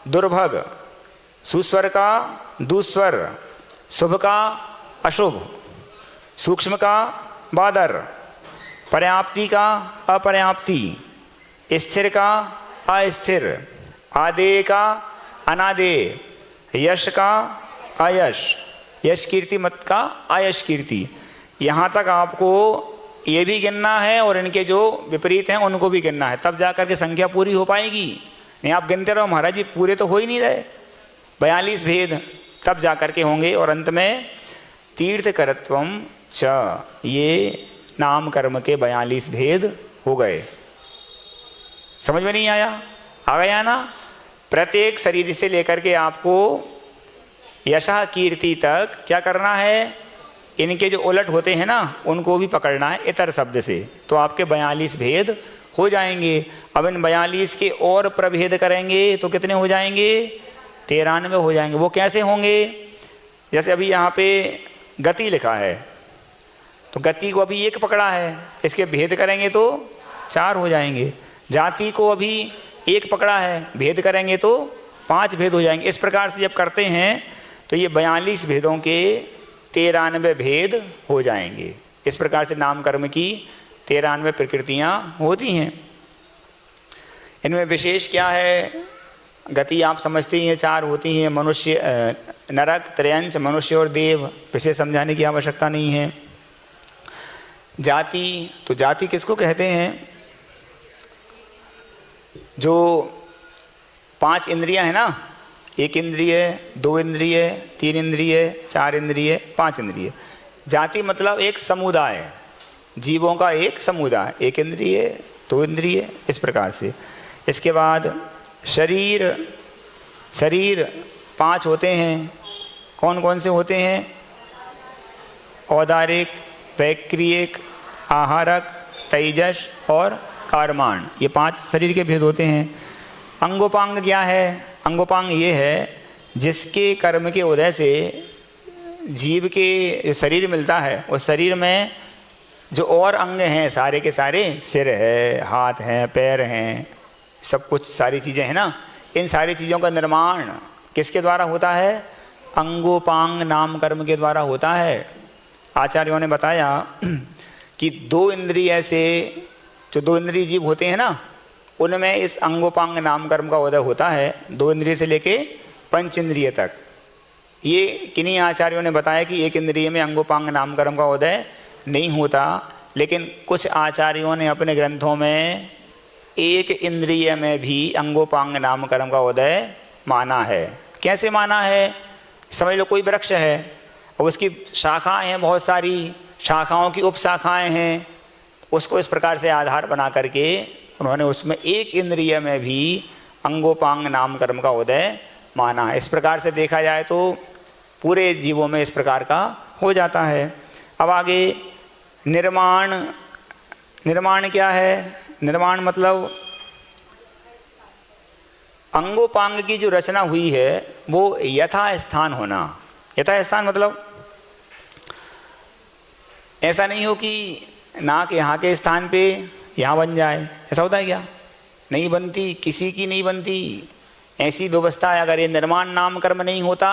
[SPEAKER 1] दुर्भग, सुस्वर का दुस्वर, शुभ का अशुभ, सूक्ष्म का बादर, पर्याप्ति का अपर्याप्ति, स्थिर का अस्थिर, आदेय का अनादेय, यश का अयश, यश कीर्ति मत का अयश कीर्ति। यहाँ तक आपको ये भी गिनना है और इनके जो विपरीत हैं उनको भी गिनना है, तब जा कर के संख्या पूरी हो पाएगी। नहीं आप गिनते रहो महाराज जी, पूरे तो हो ही नहीं रहे। 42 भेद तब जा कर के होंगे। और अंत में तीर्थकरत्वम च, ये नाम कर्म के 42 भेद हो गए। समझ में नहीं आया? आ गया ना? प्रत्येक शरीर से लेकर के आपको यशः कीर्ति तक क्या करना है? इनके जो उलट होते हैं ना उनको भी पकड़ना है इतर शब्द से, तो आपके 42 भेद हो जाएंगे। अब इन 42 के और प्रभेद करेंगे तो कितने हो जाएंगे? 93 हो जाएंगे। वो कैसे होंगे? जैसे अभी यहाँ पे गति लिखा है, तो गति को अभी 1 पकड़ा है, इसके भेद करेंगे तो 4 हो जाएंगे। जाति को अभी 1 पकड़ा है, भेद करेंगे तो 5 भेद हो जाएंगे। इस प्रकार से जब करते हैं तो ये 42 भेदों के 93 भेद हो जाएंगे। इस प्रकार से नाम कर्म की 93 प्रकृतियाँ होती हैं। इनमें विशेष क्या है? गति आप समझते ही हैं 4 होती हैं, मनुष्य, नरक, त्रयंच, मनुष्य और देव, विशेष समझाने की आवश्यकता नहीं है। जाति, तो जाति किसको कहते हैं? जो 5 इंद्रियां हैं ना, 1 इंद्रिय, 2 इंद्रिय, 3 इंद्रिय, 4 इंद्रिय, 5 इंद्रिय। जाति मतलब एक समुदाय, जीवों का एक समुदाय, 1 इंद्रिय, 2 इंद्रिय, इस प्रकार से। इसके बाद शरीर, शरीर 5 होते हैं। कौन कौन से होते हैं? औदारिक, वैक्रियक, आहारक, तेजस और कारमान, ये 5 शरीर के भेद होते हैं। अंगोपांग क्या है? अंगोपांग ये है जिसके कर्म के उदय से जीव के शरीर मिलता है, उस शरीर में जो और अंग हैं सारे के सारे, सिर है, हाथ हैं, पैर हैं, सब कुछ सारी चीज़ें हैं ना, इन सारी चीज़ों का निर्माण किसके द्वारा होता है? अंगोपांग नाम कर्म के द्वारा होता है। आचार्यों ने बताया कि 2 इंद्रिय से, जो 2 इंद्रिय जीव होते हैं ना, उनमें इस अंगोपांग नाम कर्म का उदय होता है, 2 इंद्रिय से लेके 5 इंद्रिय तक। ये किन्हीं आचार्यों ने बताया कि 1 इंद्रिय में अंगोपांग नाम कर्म का उदय नहीं होता, लेकिन कुछ आचार्यों ने अपने ग्रंथों में 1 इंद्रिय में भी अंगोपांग नाम कर्म का उदय माना है। कैसे माना है? समझ लो कोई वृक्ष है और उसकी शाखाएं हैं, बहुत सारी शाखाओं की उपशाखाएं हैं, उसको इस प्रकार से आधार बना करके उन्होंने उसमें 1 इंद्रिय में भी अंगोपांग नाम कर्म का उदय माना है। इस प्रकार से देखा जाए तो पूरे जीवों में इस प्रकार का हो जाता है। अब आगे निर्माण, निर्माण क्या है? निर्माण मतलब अंगोपांग की जो रचना हुई है वो यथास्थान होना। यथास्थान मतलब ऐसा नहीं हो कि नाक यहाँ के स्थान पे यहाँ बन जाए, ऐसा होता है क्या? नहीं बनती, किसी की नहीं बनती ऐसी व्यवस्था है। अगर ये निर्माण नाम कर्म नहीं होता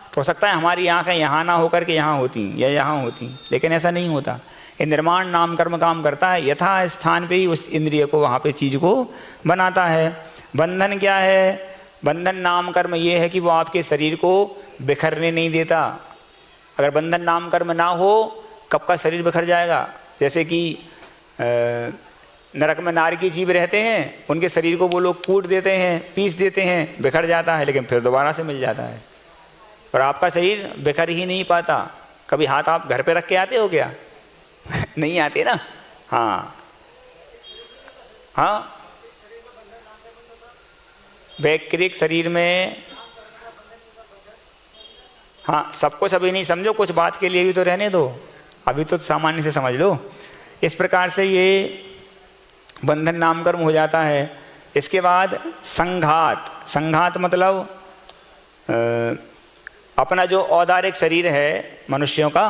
[SPEAKER 1] तो हो सकता है हमारी आँखें यहाँ ना होकर के यहाँ होती या यहाँ होती, लेकिन ऐसा नहीं होता। ये निर्माण नाम कर्म काम करता है, यथा स्थान पे ही उस इंद्रिय को, वहाँ पे चीज़ को बनाता है। बंधन क्या है? बंधन नाम कर्म ये है कि वो आपके शरीर को बिखरने नहीं देता। अगर बंधन नाम कर्म ना हो, कब का शरीर बिखर जाएगा। जैसे कि नरक में नारकी जीव रहते हैं, उनके शरीर को वो लोग कूट देते हैं, पीस देते हैं, बिखर जाता है, लेकिन फिर दोबारा से मिल जाता है। और आपका शरीर बिखर ही नहीं पाता। कभी हाथ आप घर पे रख के आते हो क्या? नहीं आते ना। हाँ हाँ, वैक्रिक शरीर में, हाँ सब कुछ अभी नहीं समझो, कुछ बात के लिए भी तो रहने दो, अभी तो सामान्य से समझ लो। इस प्रकार से ये बंधन नाम कर्म हो जाता है। इसके बाद संघात, संघात मतलब अपना जो औदारिक शरीर है मनुष्यों का,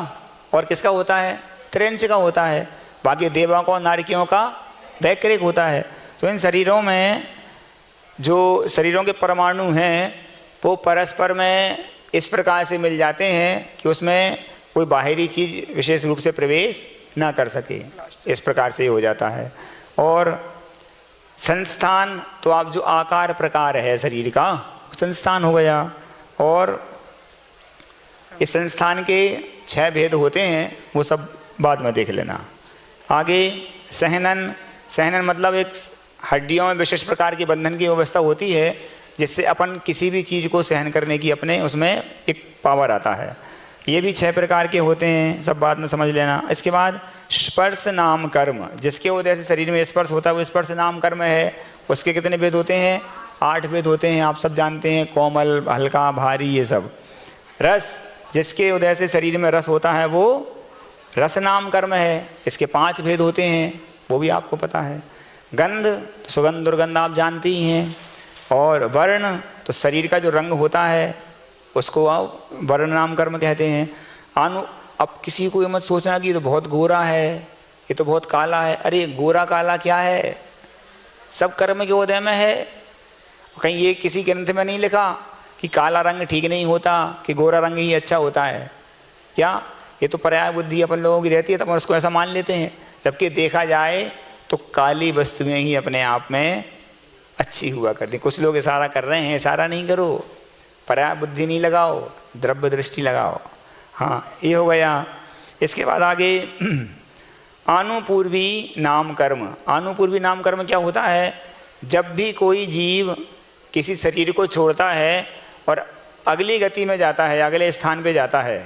[SPEAKER 1] और किसका होता है? त्रिंच का होता है। बाकी देवों का और नारकियों का वैक्रिक होता है। तो इन शरीरों में जो शरीरों के परमाणु हैं वो परस्पर में इस प्रकार से मिल जाते हैं कि उसमें कोई बाहरी चीज़ विशेष रूप से प्रवेश ना कर सके। इस प्रकार से हो जाता है। और संस्थान, तो आप जो आकार प्रकार है शरीर का, संस्थान हो गया। और इस संस्थान के 6 भेद होते हैं, वो सब बाद में देख लेना। आगे सहनन, सहनन मतलब एक हड्डियों में विशेष प्रकार की बंधन की व्यवस्था होती है, जिससे अपन किसी भी चीज़ को सहन करने की अपने उसमें एक पावर आता है। ये भी 6 प्रकार के होते हैं, सब बाद में समझ लेना। इसके बाद स्पर्श नाम कर्म, जिसके वजह से शरीर में स्पर्श होता है, वो स्पर्श नाम कर्म है। उसके कितने भेद होते हैं? 8 भेद होते हैं, आप सब जानते हैं, कोमल, हल्का, भारी, ये सब। रस, जिसके वजह से शरीर में रस होता है, वो रस नाम कर्म है, इसके 5 भेद होते हैं, वो भी आपको पता है। गंध, सुगंध दुर्गंध आप जानती ही हैं। और वर्ण, तो शरीर का जो रंग होता है उसको आप वर्ण नाम कर्म कहते हैं। अब किसी को ये मत सोचना कि ये तो बहुत गोरा है, ये तो बहुत काला है। अरे गोरा काला क्या है, सब कर्म के उदय में है। कहीं ये किसी ग्रंथ में नहीं लिखा कि काला रंग ठीक नहीं होता, कि गोरा रंग ही अच्छा होता है। क्या ये तो पर्याय बुद्धि अपन लोगों की रहती है, तब उसको ऐसा मान लेते हैं। जबकि देखा जाए तो काली वस्तुएं ही अपने आप में अच्छी हुआ करती। कुछ लोग इशारा कर रहे हैं, इशारा नहीं करो, पर्याय बुद्धि नहीं लगाओ, द्रव्य दृष्टि लगाओ। हाँ, ये हो गया। इसके बाद आगे आनुपूर्वी नाम कर्म। आनुपूर्वी नाम कर्म क्या होता है? जब भी कोई जीव किसी शरीर को छोड़ता है और अगली गति में जाता है, अगले स्थान पे जाता है,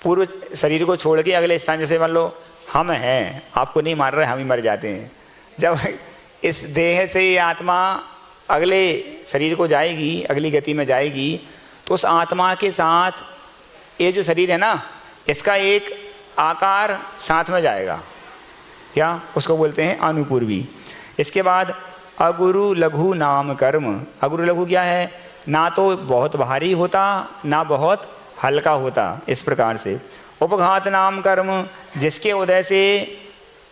[SPEAKER 1] पूर्व शरीर को छोड़ के अगले स्थान, जैसे मान लो हम हैं, आपको नहीं मार रहे, हम ही मर जाते हैं। जब इस देह से ये आत्मा अगले शरीर को जाएगी, अगली गति में जाएगी, तो उस आत्मा के साथ ये जो शरीर है ना, इसका एक आकार साथ में जाएगा। क्या उसको बोलते हैं? अनुपूर्वी। इसके बाद अगुरु लघु नाम कर्म। अगुरु लघु क्या है? ना तो बहुत भारी होता, ना बहुत हल्का होता, इस प्रकार से। उपघात नाम कर्म, जिसके उदय से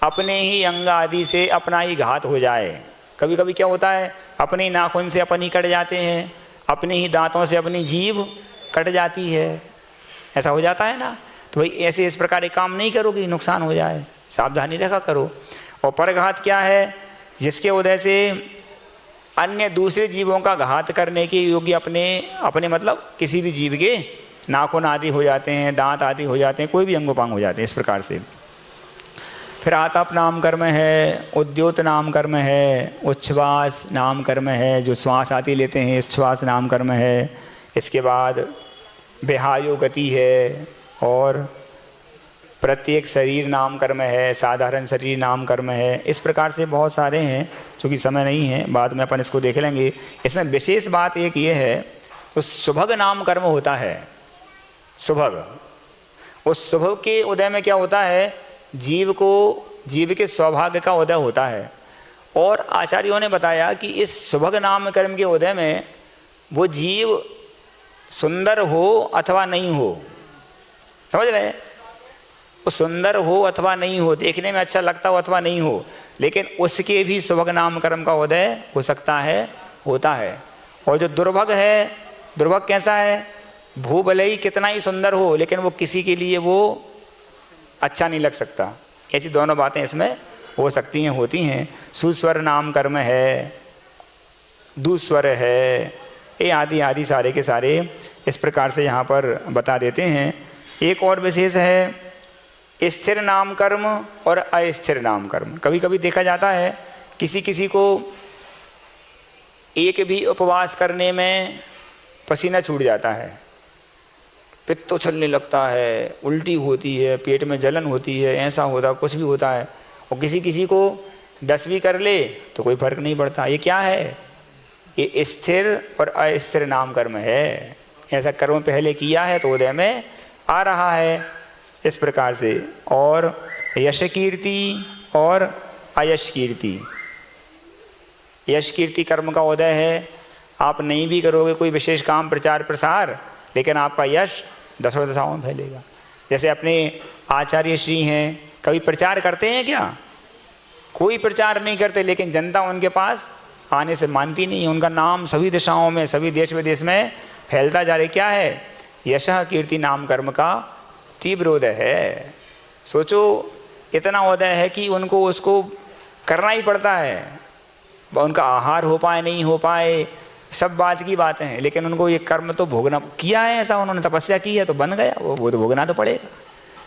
[SPEAKER 1] अपने ही अंग आदि से अपना ही घात हो जाए। कभी कभी क्या होता है, अपने नाखून से अपन ही कट जाते हैं, अपने ही दांतों से अपनी जीभ कट जाती है, ऐसा हो जाता है ना। तो भाई ऐसे इस प्रकार के काम नहीं करो कि नुकसान हो जाए, सावधानी रखा करो। और परघात क्या है? जिसके उदय से अन्य दूसरे जीवों का घात करने के योग्य अपने मतलब किसी भी जीव के नाखून आदि हो जाते हैं, दांत आदि हो जाते हैं, कोई भी अंगोपांग हो जाते हैं, इस प्रकार से। फिर आतप नाम कर्म है, उद्योत नाम कर्म है, उच्छ्वास नाम कर्म है, जो श्वास आदि लेते हैं, उच्छ्वास नाम कर्म है। इसके बाद बेहायो गति है, और प्रत्येक शरीर नाम कर्म है, साधारण शरीर नाम कर्म है। इस प्रकार से बहुत सारे हैं, क्योंकि समय नहीं है, बाद में अपन इसको देख लेंगे। इसमें विशेष बात एक ये है, तो सुभग नाम कर्म होता है। सुभग, उस सुभग के उदय में क्या होता है? जीव के सौभाग्य का उदय होता है। और आचार्यों ने बताया कि इस सुभग नाम कर्म के उदय में वो जीव सुंदर हो अथवा नहीं हो, समझ रहे हैं? वो सुंदर हो अथवा नहीं हो, देखने में अच्छा लगता हो अथवा नहीं हो, लेकिन उसके भी सुभग नाम कर्म का उदय हो सकता है, होता है। और जो दुर्भग है, दुर्भग कैसा है? भू भले ही कितना ही सुंदर हो, लेकिन वो किसी के लिए वो अच्छा नहीं लग सकता। ऐसी दोनों बातें इसमें हो सकती हैं, होती हैं। सुस्वर नाम कर्म है, दुस्वर है, ये आदि आदि सारे के सारे इस प्रकार से यहाँ पर बता देते हैं। एक और विशेष है स्थिर नाम कर्म और अस्थिर नाम कर्म। कभी कभी देखा जाता है किसी को एक भी उपवास करने में पसीना छूट जाता है, पित्त उछलने लगता है, उल्टी होती है, पेट में जलन होती है, ऐसा होता, कुछ भी होता है। और किसी को 10 भी कर ले तो कोई फर्क नहीं पड़ता। ये क्या है? ये स्थिर और अस्थिर नाम कर्म है। ऐसा कर्म पहले किया है तो उदय में आ रहा है, इस प्रकार से। और यश कीर्ति और अयश कीर्ति। यश कीर्ति कर्म का उदय है। आप नहीं भी करोगे कोई विशेष काम, प्रचार प्रसार, लेकिन आपका यश दसों दशाओं में फैलेगा। जैसे अपने आचार्य श्री हैं, कभी प्रचार करते हैं क्या? कोई प्रचार नहीं करते, लेकिन जनता उनके पास आने से मानती नहीं है। उनका नाम सभी दिशाओं में, सभी देश विदेश में फैलता जा रहा है। क्या है? यश कीर्ति नाम कर्म का तीव्र उदय है। सोचो, इतना उदय है कि उनको उसको करना ही पड़ता है। उनका आहार हो पाए नहीं हो पाए, सब बात की बातें हैं, लेकिन उनको ये कर्म तो भोगना किया है। ऐसा उन्होंने तपस्या की है तो बन गया, वो तो भोगना तो पड़ेगा।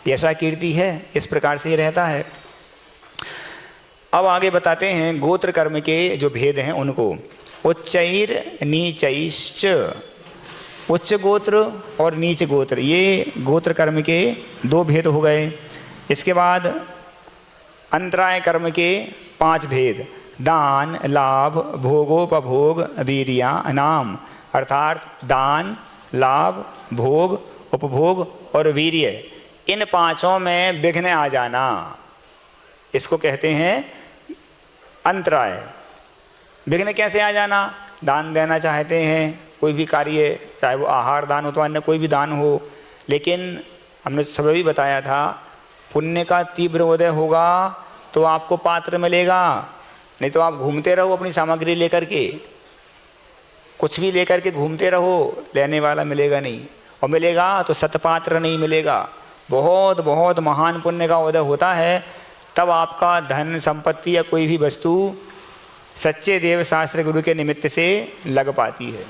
[SPEAKER 1] यशा कीर्ति है, इस प्रकार से ही रहता है। अब आगे बताते हैं गोत्र कर्म के जो भेद हैं उनको। उच्चैर नीचैश्च, उच्च गोत्र और नीच गोत्र, ये गोत्र कर्म के 2 भेद हो गए। इसके बाद अंतराय कर्म के 5 भेद। दान, लाभ, भोगोपभोग, वीर्या नाम, अर्थात दान, लाभ, भोग, उपभोग और वीर्य, इन पांचों में विघ्न आ जाना, इसको कहते हैं अंतराय। विघ्न कैसे आ जाना? दान देना चाहते हैं, कोई भी कार्य, चाहे वो आहार दान हो तो अन्य कोई भी दान हो, लेकिन हमने सुबह भी बताया था पुण्य का तीव्र उदय होगा तो आपको पात्र मिलेगा, नहीं तो आप घूमते रहो अपनी सामग्री लेकर के, कुछ भी लेकर के घूमते रहो, लेने वाला मिलेगा नहीं, और मिलेगा तो सतपात्र नहीं मिलेगा। बहुत बहुत महान पुण्य का उदय होता है तब आपका धन संपत्ति या कोई भी वस्तु सच्चे देव शास्त्र गुरु के निमित्त से लग पाती है,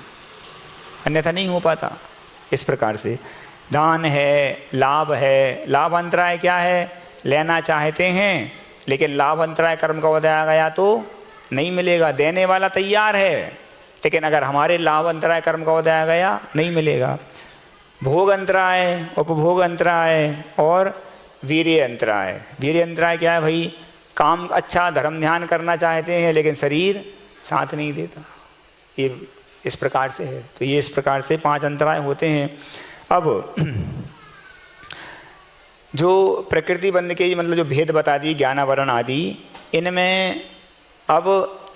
[SPEAKER 1] अन्यथा नहीं हो पाता। इस प्रकार से दान है, लाभ है। लाभ अंतराय क्या है? लेना चाहते हैं लेकिन लाभ अंतराय कर्म का उदय आ गया तो नहीं मिलेगा। देने वाला तैयार है लेकिन अगर हमारे लाभ अंतराय कर्म का उदय आ गया नहीं मिलेगा। भोग अंतराय, उपभोग अंतराय और वीर्य अंतराय। वीर्य अंतराय क्या है भाई? काम अच्छा धर्म ध्यान करना चाहते हैं लेकिन शरीर साथ नहीं देता, ये इस प्रकार से है। तो ये इस प्रकार से 5 अंतराय होते हैं। अब जो प्रकृति बंध के मतलब जो भेद बता दी ज्ञानावरण आदि, इनमें अब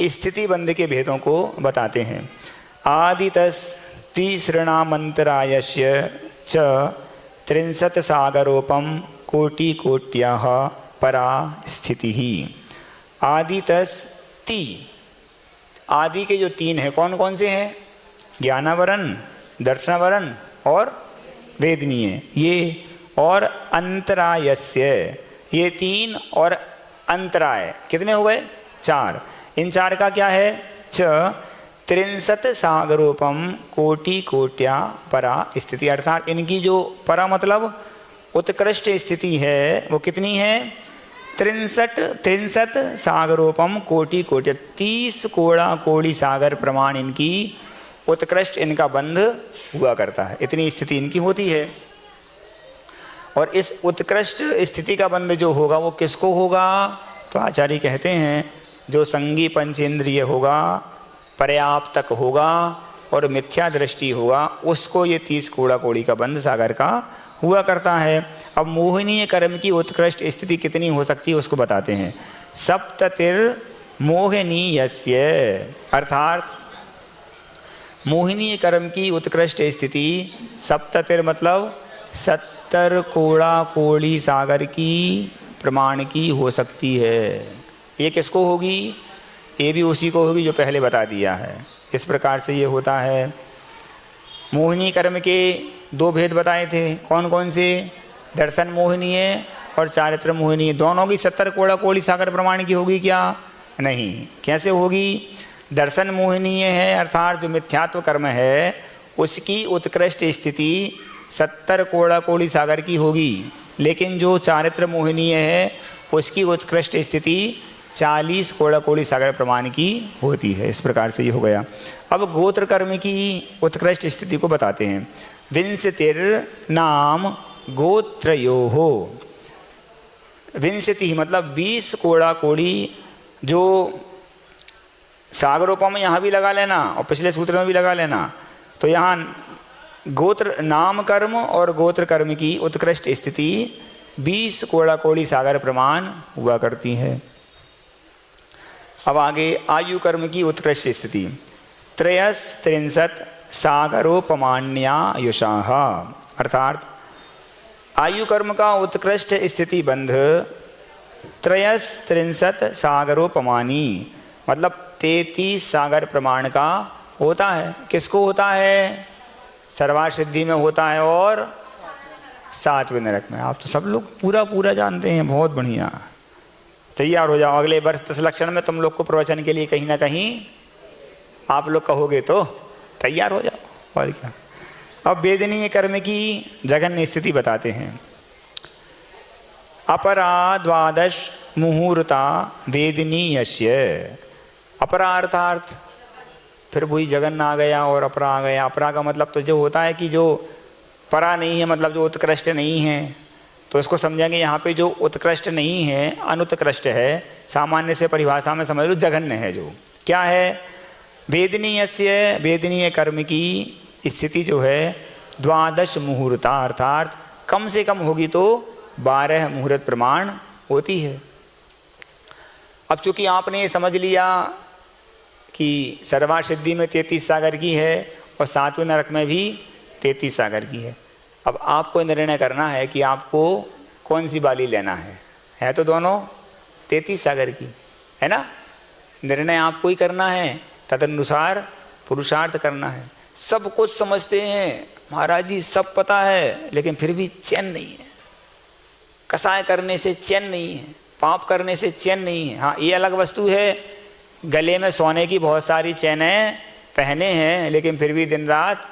[SPEAKER 1] स्थिति बंध के भेदों को बताते हैं। आदितस तीसृणामंतरायस्य च 30 सागरोपम कोटि कोट्याः परा स्थिति ही। आदितस ती, आदि के जो 3 हैं कौन कौन से हैं? ज्ञानावरण, दर्शनावरण और वेदनीय, ये और अंतरायस्य, ये 3 और अंतराय कितने हो गए? 4। इन 4 का क्या है? च 30 सागरोपम कोटि कोट्या परा स्थिति, अर्थात इनकी जो परा मतलब उत्कृष्ट स्थिति है वो कितनी है? 63 सागरोपम कोटि कोटि, 30 कोड़ा कोड़ी सागर प्रमाण इनकी उत्कृष्ट इनका बंध हुआ करता है, इतनी स्थिति इनकी होती है। और इस उत्कृष्ट स्थिति का बंध जो होगा वो किसको होगा? तो आचार्य कहते हैं जो संगी पंचेंद्रिय होगा, पर्याप्तक होगा और मिथ्या दृष्टि होगा, उसको ये 30 कोड़ा कोड़ी का बंध सागर का हुआ करता है। अब मोहनीय कर्म की उत्कृष्ट स्थिति कितनी हो सकती है उसको बताते हैं। सप्ततिर मोहनीयस्य, अर्थात मोहिनीय कर्म की उत्कृष्ट स्थिति सप्ततिर मतलब 70 कोड़ा कोड़ी सागर की प्रमाण की हो सकती है। ये किसको होगी? ये भी उसी को होगी जो पहले बता दिया है। इस प्रकार से ये होता है। मोहिनी कर्म के 2 भेद बताए थे, कौन कौन से? दर्शन मोहिनीय और चारित्र मोहिनीय। दोनों की 70 कोड़ा कोड़ी सागर प्रमाण की होगी क्या? नहीं। कैसे होगी? दर्शन मोहिनीय है अर्थात जो मिथ्यात्व कर्म है उसकी उत्कृष्ट स्थिति 70 कोड़ा कोड़ी सागर की होगी, लेकिन जो चारित्र मोहिनीय है उसकी उत्कृष्ट स्थिति 40 कोड़ा कोड़ी सागर प्रमाण की होती है। इस प्रकार से ये हो गया। अब गोत्र कर्म की उत्कृष्ट स्थिति को बताते हैं। विंशतिर नाम गोत्रयोहो, विंशति मतलब 20 कोड़ा कोड़ी, जो सागरोपम में यहाँ भी लगा लेना और पिछले सूत्र में भी लगा लेना, तो यहाँ गोत्र नाम कर्म और गोत्र कर्म की उत्कृष्ट स्थिति 20 कोड़ा कोड़ी सागर प्रमाण हुआ करती है। अब आगे आयु कर्म की उत्कृष्ट स्थिति 63 सागरोपमान्या युषाः, अर्थात आयु कर्म का उत्कृष्ट स्थिति बंध 63 सागरोपमानी मतलब 33 सागर प्रमाण का होता है। किसको होता है? सर्वासिद्धि में होता है और 7वें नरक में। आप तो सब लोग पूरा जानते हैं, बहुत बढ़िया। तैयार हो जाओ, अगले वर्ष 10 लक्षण में तुम लोग को प्रवचन के लिए कहीं ना कहीं आप लोग कहोगे तो तैयार हो जाओ, और क्या। अब वेदनीय कर्म की जघन्य स्थिति बताते हैं। अपरा 12 मुहूर्ता वेदनीयस्य, अपरा अर्थात फिर वही जगन आ गया और अपरा आ गया। अपरा का मतलब तो जो होता है कि जो परा नहीं है, मतलब जो उत्कृष्ट नहीं है, तो इसको समझेंगे यहाँ पे जो उत्कृष्ट नहीं है, अनुत्कृष्ट है, सामान्य से परिभाषा में समझ लो जघन्य है। जो क्या है? वेदनीयस्य, वेदनीय कर्म की स्थिति जो है 12 मुहूर्ता, अर्थात कम से कम होगी तो 12 मुहूर्त प्रमाण होती है। अब चूंकि आपने ये समझ लिया कि सर्वार्थ सिद्धि में 33 सागर की है और 7वें नरक में भी 33 सागर की है, अब आपको निर्णय करना है कि आपको कौन सी बाली लेना है तो दोनों 33 सागर की है ना। निर्णय आपको ही करना है, तदनुसार पुरुषार्थ करना है। सब कुछ समझते हैं महाराज जी, सब पता है, लेकिन फिर भी चैन नहीं है। कसाय करने से चैन नहीं है, पाप करने से चैन नहीं है। हाँ, ये अलग वस्तु है, गले में सोने की बहुत सारी चैनें पहने हैं, लेकिन फिर भी दिन रात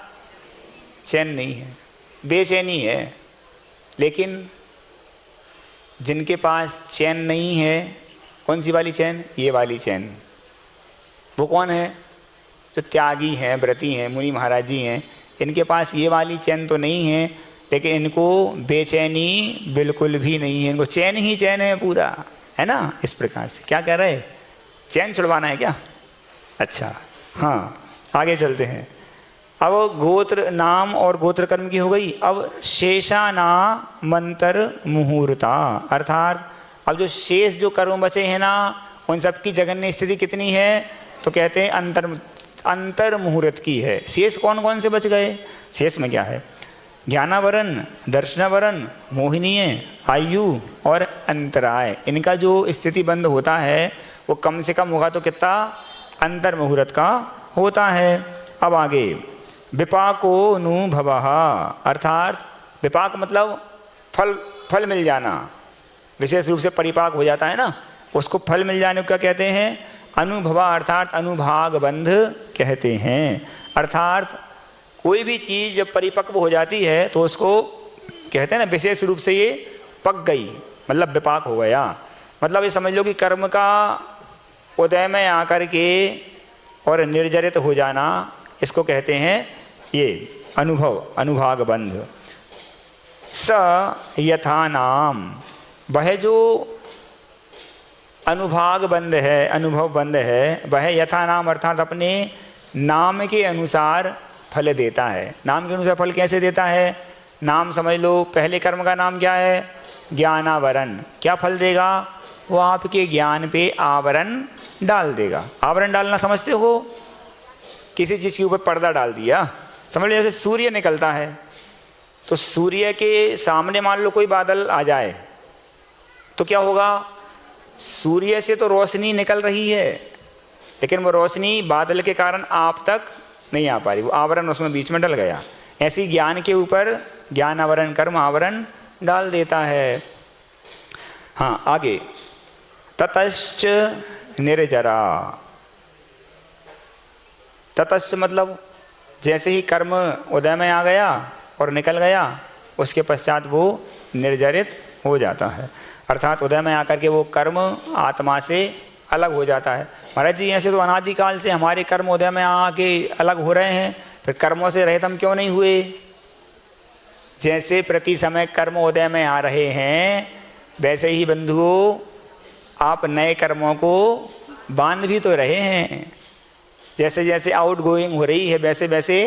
[SPEAKER 1] चैन नहीं है, बेचैनी है। लेकिन जिनके पास चैन नहीं है, कौन सी वाली चैन? ये वाली चैन। वो कौन है? जो त्यागी हैं, व्रती हैं, मुनि महाराज जी हैं। इनके पास ये वाली चैन तो नहीं है, लेकिन इनको बेचैनी बिल्कुल भी नहीं है, इनको चैन ही चैन है पूरा, है ना। इस प्रकार से क्या कह रहे, चैन छुड़वाना है क्या? अच्छा, हाँ, आगे चलते हैं। अब गोत्र नाम और गोत्र कर्म की हो गई। अब शेषाना मंत्र मुहूर्ता, अर्थात अब जो शेष जो कर्म बचे हैं ना, उन सब की जगन्य स्थिति कितनी है? तो कहते हैं अंतर मुहूर्त की है। शेष कौन कौन से बच गए? शेष में क्या है? ज्ञानावरण, दर्शनावरण, मोहिनीय, आयु और अंतराय। इनका जो स्थिति बंद होता है वो कम से कम होगा तो कितना? अंतर मुहूर्त का होता है। अब आगे विपाकोनुभवः, अर्थात विपाक मतलब फल मिल जाना, विशेष रूप से परिपाक हो जाता है ना, उसको फल मिल जाने को क्या कहते हैं? अनुभवा, अर्थात अनुभाग बंध कहते हैं। अर्थात कोई भी चीज़ जब परिपक्व हो जाती है तो उसको कहते हैं ना, विशेष रूप से ये पक गई, मतलब विपाक हो गया। मतलब ये समझ लो कि कर्म का उदय में आकर के और निर्जरित हो जाना, इसको कहते हैं ये अनुभव, अनुभाग बंध। स यथा नाम, वह जो अनुभाग बंध है, अनुभव बंध है, वह यथा नाम अर्थात अपने नाम के अनुसार फल देता है। नाम के अनुसार फल कैसे देता है? नाम समझ लो, पहले कर्म का नाम क्या है? ज्ञानावरण। क्या फल देगा? वो आपके ज्ञान पे आवरण डाल देगा। आवरण डालना समझते हो? किसी चीज़ के ऊपर पर्दा डाल दिया, समझ लो जैसे सूर्य निकलता है, तो सूर्य के सामने मान लो कोई बादल आ जाए तो क्या होगा? सूर्य से तो रोशनी निकल रही है, लेकिन वो रोशनी बादल के कारण आप तक नहीं आ पा रही, वो आवरण उसमें बीच में डल गया। ऐसी ज्ञान के ऊपर ज्ञान आवरण, कर्म आवरण डाल देता है। हाँ, आगे ततश्च निर्जरा। ततश्च मतलब जैसे ही कर्म उदय में आ गया और निकल गया, उसके पश्चात वो निर्जरित हो जाता है। अर्थात उदय में आकर के वो कर्म आत्मा से अलग हो जाता है। महाराज जी, ऐसे तो अनादिकाल से हमारे कर्म उदय में आके अलग हो रहे हैं, फिर कर्मों से रहित हम क्यों नहीं हुए? जैसे प्रति समय कर्म उदय में आ रहे हैं, वैसे ही बंधुओं आप नए कर्मों को बांध भी तो रहे हैं। जैसे जैसे आउट गोइंग हो रही है, वैसे वैसे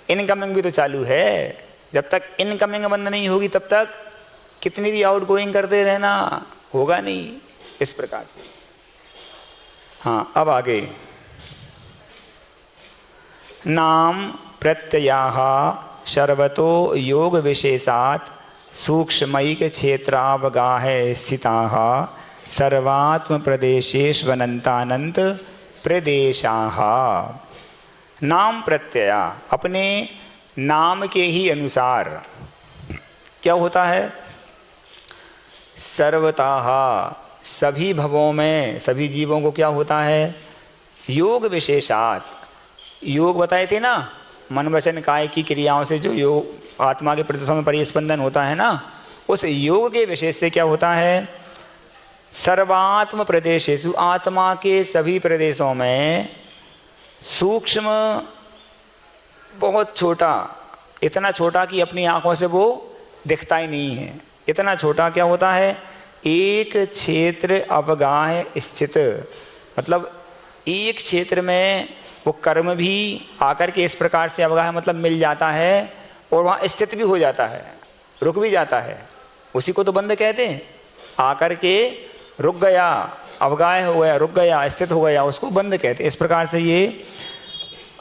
[SPEAKER 1] इनकमिंग भी तो चालू है। जब तक इनकमिंग बंद नहीं होगी तब तक कितनी भी आउट गोइंग करते रहना, होगा नहीं। इस प्रकार से। हाँ, अब आगे नाम प्रत्ययाः सर्वतो योग विशेषात् सूक्ष्मैक क्षेत्रावगाह स्थिताः सर्वात्म प्रदेशेष्वनन्तानंत प्रदेशाः। नाम प्रत्यया, अपने नाम के ही अनुसार क्या होता है? सर्वतः सभी भवों में सभी जीवों को क्या होता है? योग विशेषात। योग बताए थे ना, मन वचन काय की क्रियाओं से जो योग आत्मा के प्रदेशों में परिस्पंदन होता है ना, उस योग के विशेष से क्या होता है? सर्वात्म प्रदेशेषु, आत्मा के सभी प्रदेशों में सूक्ष्म, बहुत छोटा, इतना छोटा कि अपनी आंखों से वो दिखता ही नहीं है, इतना छोटा क्या होता है? एक क्षेत्र अवगाह स्थित, मतलब एक क्षेत्र में वो कर्म भी आकर के इस प्रकार से अवगाह मतलब मिल जाता है और वहाँ स्थित भी हो जाता है, रुक भी जाता है। उसी को तो बंध कहते हैं। आकर के रुक गया, अवगाह हो गया, रुक गया, स्थित हो गया, उसको बंध कहते हैं। इस प्रकार से ये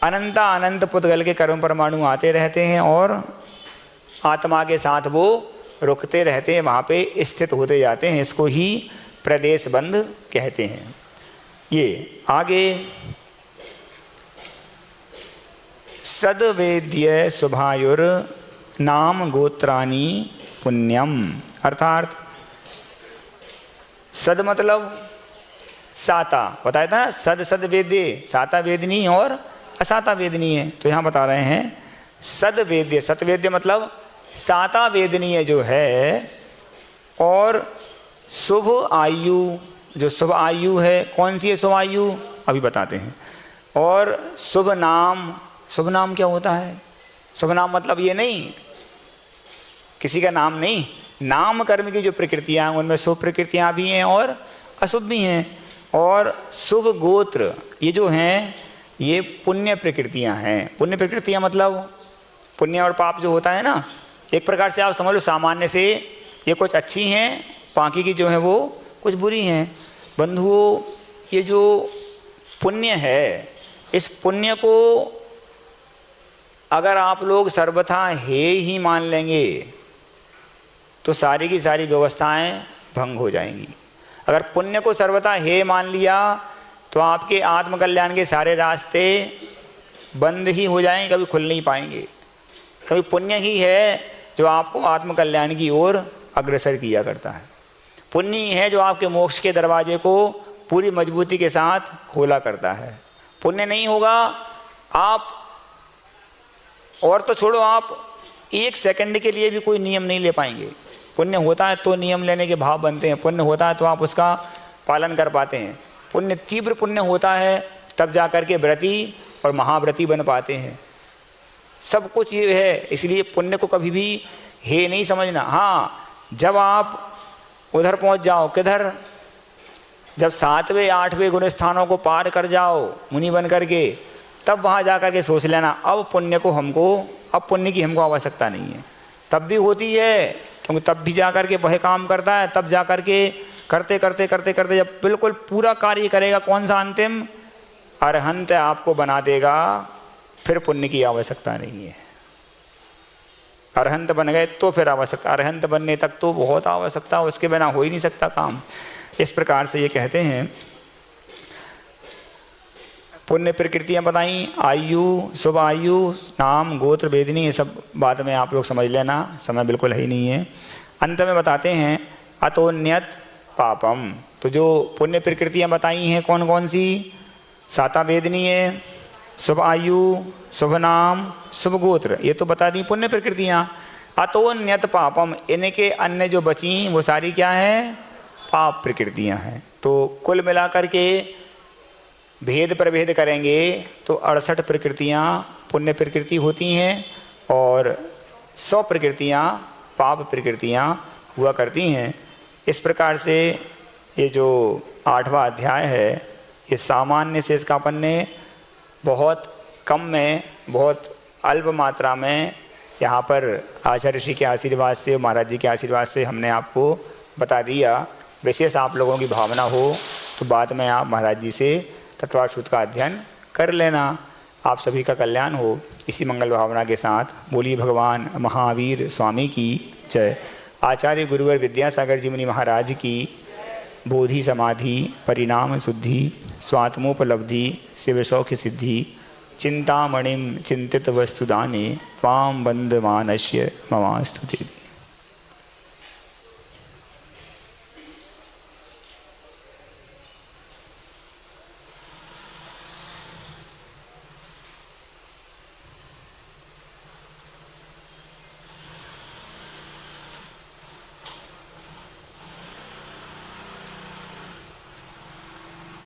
[SPEAKER 1] अनंत पुद्गल के कर्म परमाणु आते रहते हैं और आत्मा के साथ वो रुकते रहते हैं, वहाँ पे स्थित होते जाते हैं। इसको ही प्रदेश बंध कहते हैं। ये आगे सद्वेद्य शुभायुर नाम गोत्राणी पुण्यम, अर्थात सद मतलब साता, बताया था सद वेद्य, साता वेदनी और असाता वेदनी है। तो यहाँ बता रहे हैं सद्वेद्य, सतवेद्य मतलब साता वेदनीय जो है, और शुभ आयु, जो शुभ आयु है कौन सी है शुभ आयु अभी बताते हैं। और शुभ नाम, शुभ नाम क्या होता है? शुभ नाम मतलब ये नहीं किसी का नाम नहीं, नाम कर्म की जो प्रकृतियाँ हैं उनमें शुभ प्रकृतियाँ भी हैं और अशुभ भी हैं। और शुभ गोत्र ये जो हैं ये पुण्य प्रकृतियाँ हैं। पुण्य प्रकृतियाँ मतलब पुण्य और पाप जो होता है ना, एक प्रकार से आप समझ लो सामान्य से ये कुछ अच्छी हैं, बाकी की जो है वो कुछ बुरी हैं। बंधुओं, ये जो पुण्य है, इस पुण्य को अगर आप लोग सर्वथा हे ही मान लेंगे तो सारी की सारी व्यवस्थाएं भंग हो जाएंगी। अगर पुण्य को सर्वथा हे मान लिया तो आपके आत्मकल्याण के सारे रास्ते बंद ही हो जाएंगे, कभी खुल नहीं पाएंगे। कभी पुण्य ही है जो आपको आत्मकल्याण की ओर अग्रसर किया करता है। पुण्य ही है जो आपके मोक्ष के दरवाजे को पूरी मजबूती के साथ खोला करता है। पुण्य नहीं होगा आप, और तो छोड़ो, आप एक सेकंड के लिए भी कोई नियम नहीं ले पाएंगे। पुण्य होता है तो नियम लेने के भाव बनते हैं, पुण्य होता है तो आप उसका पालन कर पाते हैं। पुण्य, तीव्र पुण्य होता है तब जा कर के व्रती और महाव्रती बन पाते हैं। सब कुछ ये है, इसलिए पुण्य को कभी भी हे नहीं समझना। हाँ, जब आप उधर पहुंच जाओ, किधर, जब 7वें 8वें गुण स्थानों को पार कर जाओ मुनि बन करके, तब वहाँ जा कर के सोच लेना अब पुण्य को हमको, अब पुण्य की हमको आवश्यकता नहीं है। तब भी होती है, क्योंकि तब भी जा कर के वह काम करता है, तब जा कर के करते करते करते करते जब बिल्कुल पूरा कार्य करेगा, कौन सा अंतिम अरहंत आपको बना देगा, फिर पुण्य की आवश्यकता नहीं है। अरहंत बन गए तो फिर आवश्यकता, अरहंत बनने तक तो बहुत आवश्यकता, उसके बिना हो ही नहीं सकता काम। इस प्रकार से ये कहते हैं पुण्य प्रकृतियाँ बताई, आयु, शुभ आयु, नाम, गोत्र, वेदनी, ये सब बात में आप लोग समझ लेना, समय बिल्कुल है ही नहीं है। अंत में बताते हैं अतोन्यत पापम। तो जो पुण्य प्रकृतियाँ बताई हैं कौन कौन सी, साता वेदनी है, शुभ आयु, शुभ नाम, शुभ गोत्र, ये तो बता दी पुण्य प्रकृतियाँ। अतोन्यत पापम, इनके अन्य जो बची वो सारी क्या हैं, पाप प्रकृतियाँ हैं। तो कुल मिलाकर के भेद प्रभेद करेंगे तो 68 प्रकृतियाँ पुण्य प्रकृति होती हैं और 100 प्रकृतियाँ पाप प्रकृतियाँ हुआ करती हैं। इस प्रकार से ये जो 8वां अध्याय है, ये सामान्य से इसका अपन ने बहुत कम में, बहुत अल्प मात्रा में यहाँ पर आचार्य ऋषि के आशीर्वाद से, महाराज जी के आशीर्वाद से हमने आपको बता दिया। विशेष आप लोगों की भावना हो तो बाद में आप महाराज जी से तत्वार्थ सूत्र का अध्ययन कर लेना। आप सभी का कल्याण हो। इसी मंगल भावना के साथ बोलिए भगवान महावीर स्वामी की जय। आचार्य गुरुवर विद्यासागर जी मुनि महाराज की बोधि समाधि परिणाम शुद्धि स्वात्मोपलब्धि शिव सौख्य सिद्धि चिंतामणिम चिंतित वस्तुदाने त्वां बंदमानस्य ममास्तुते।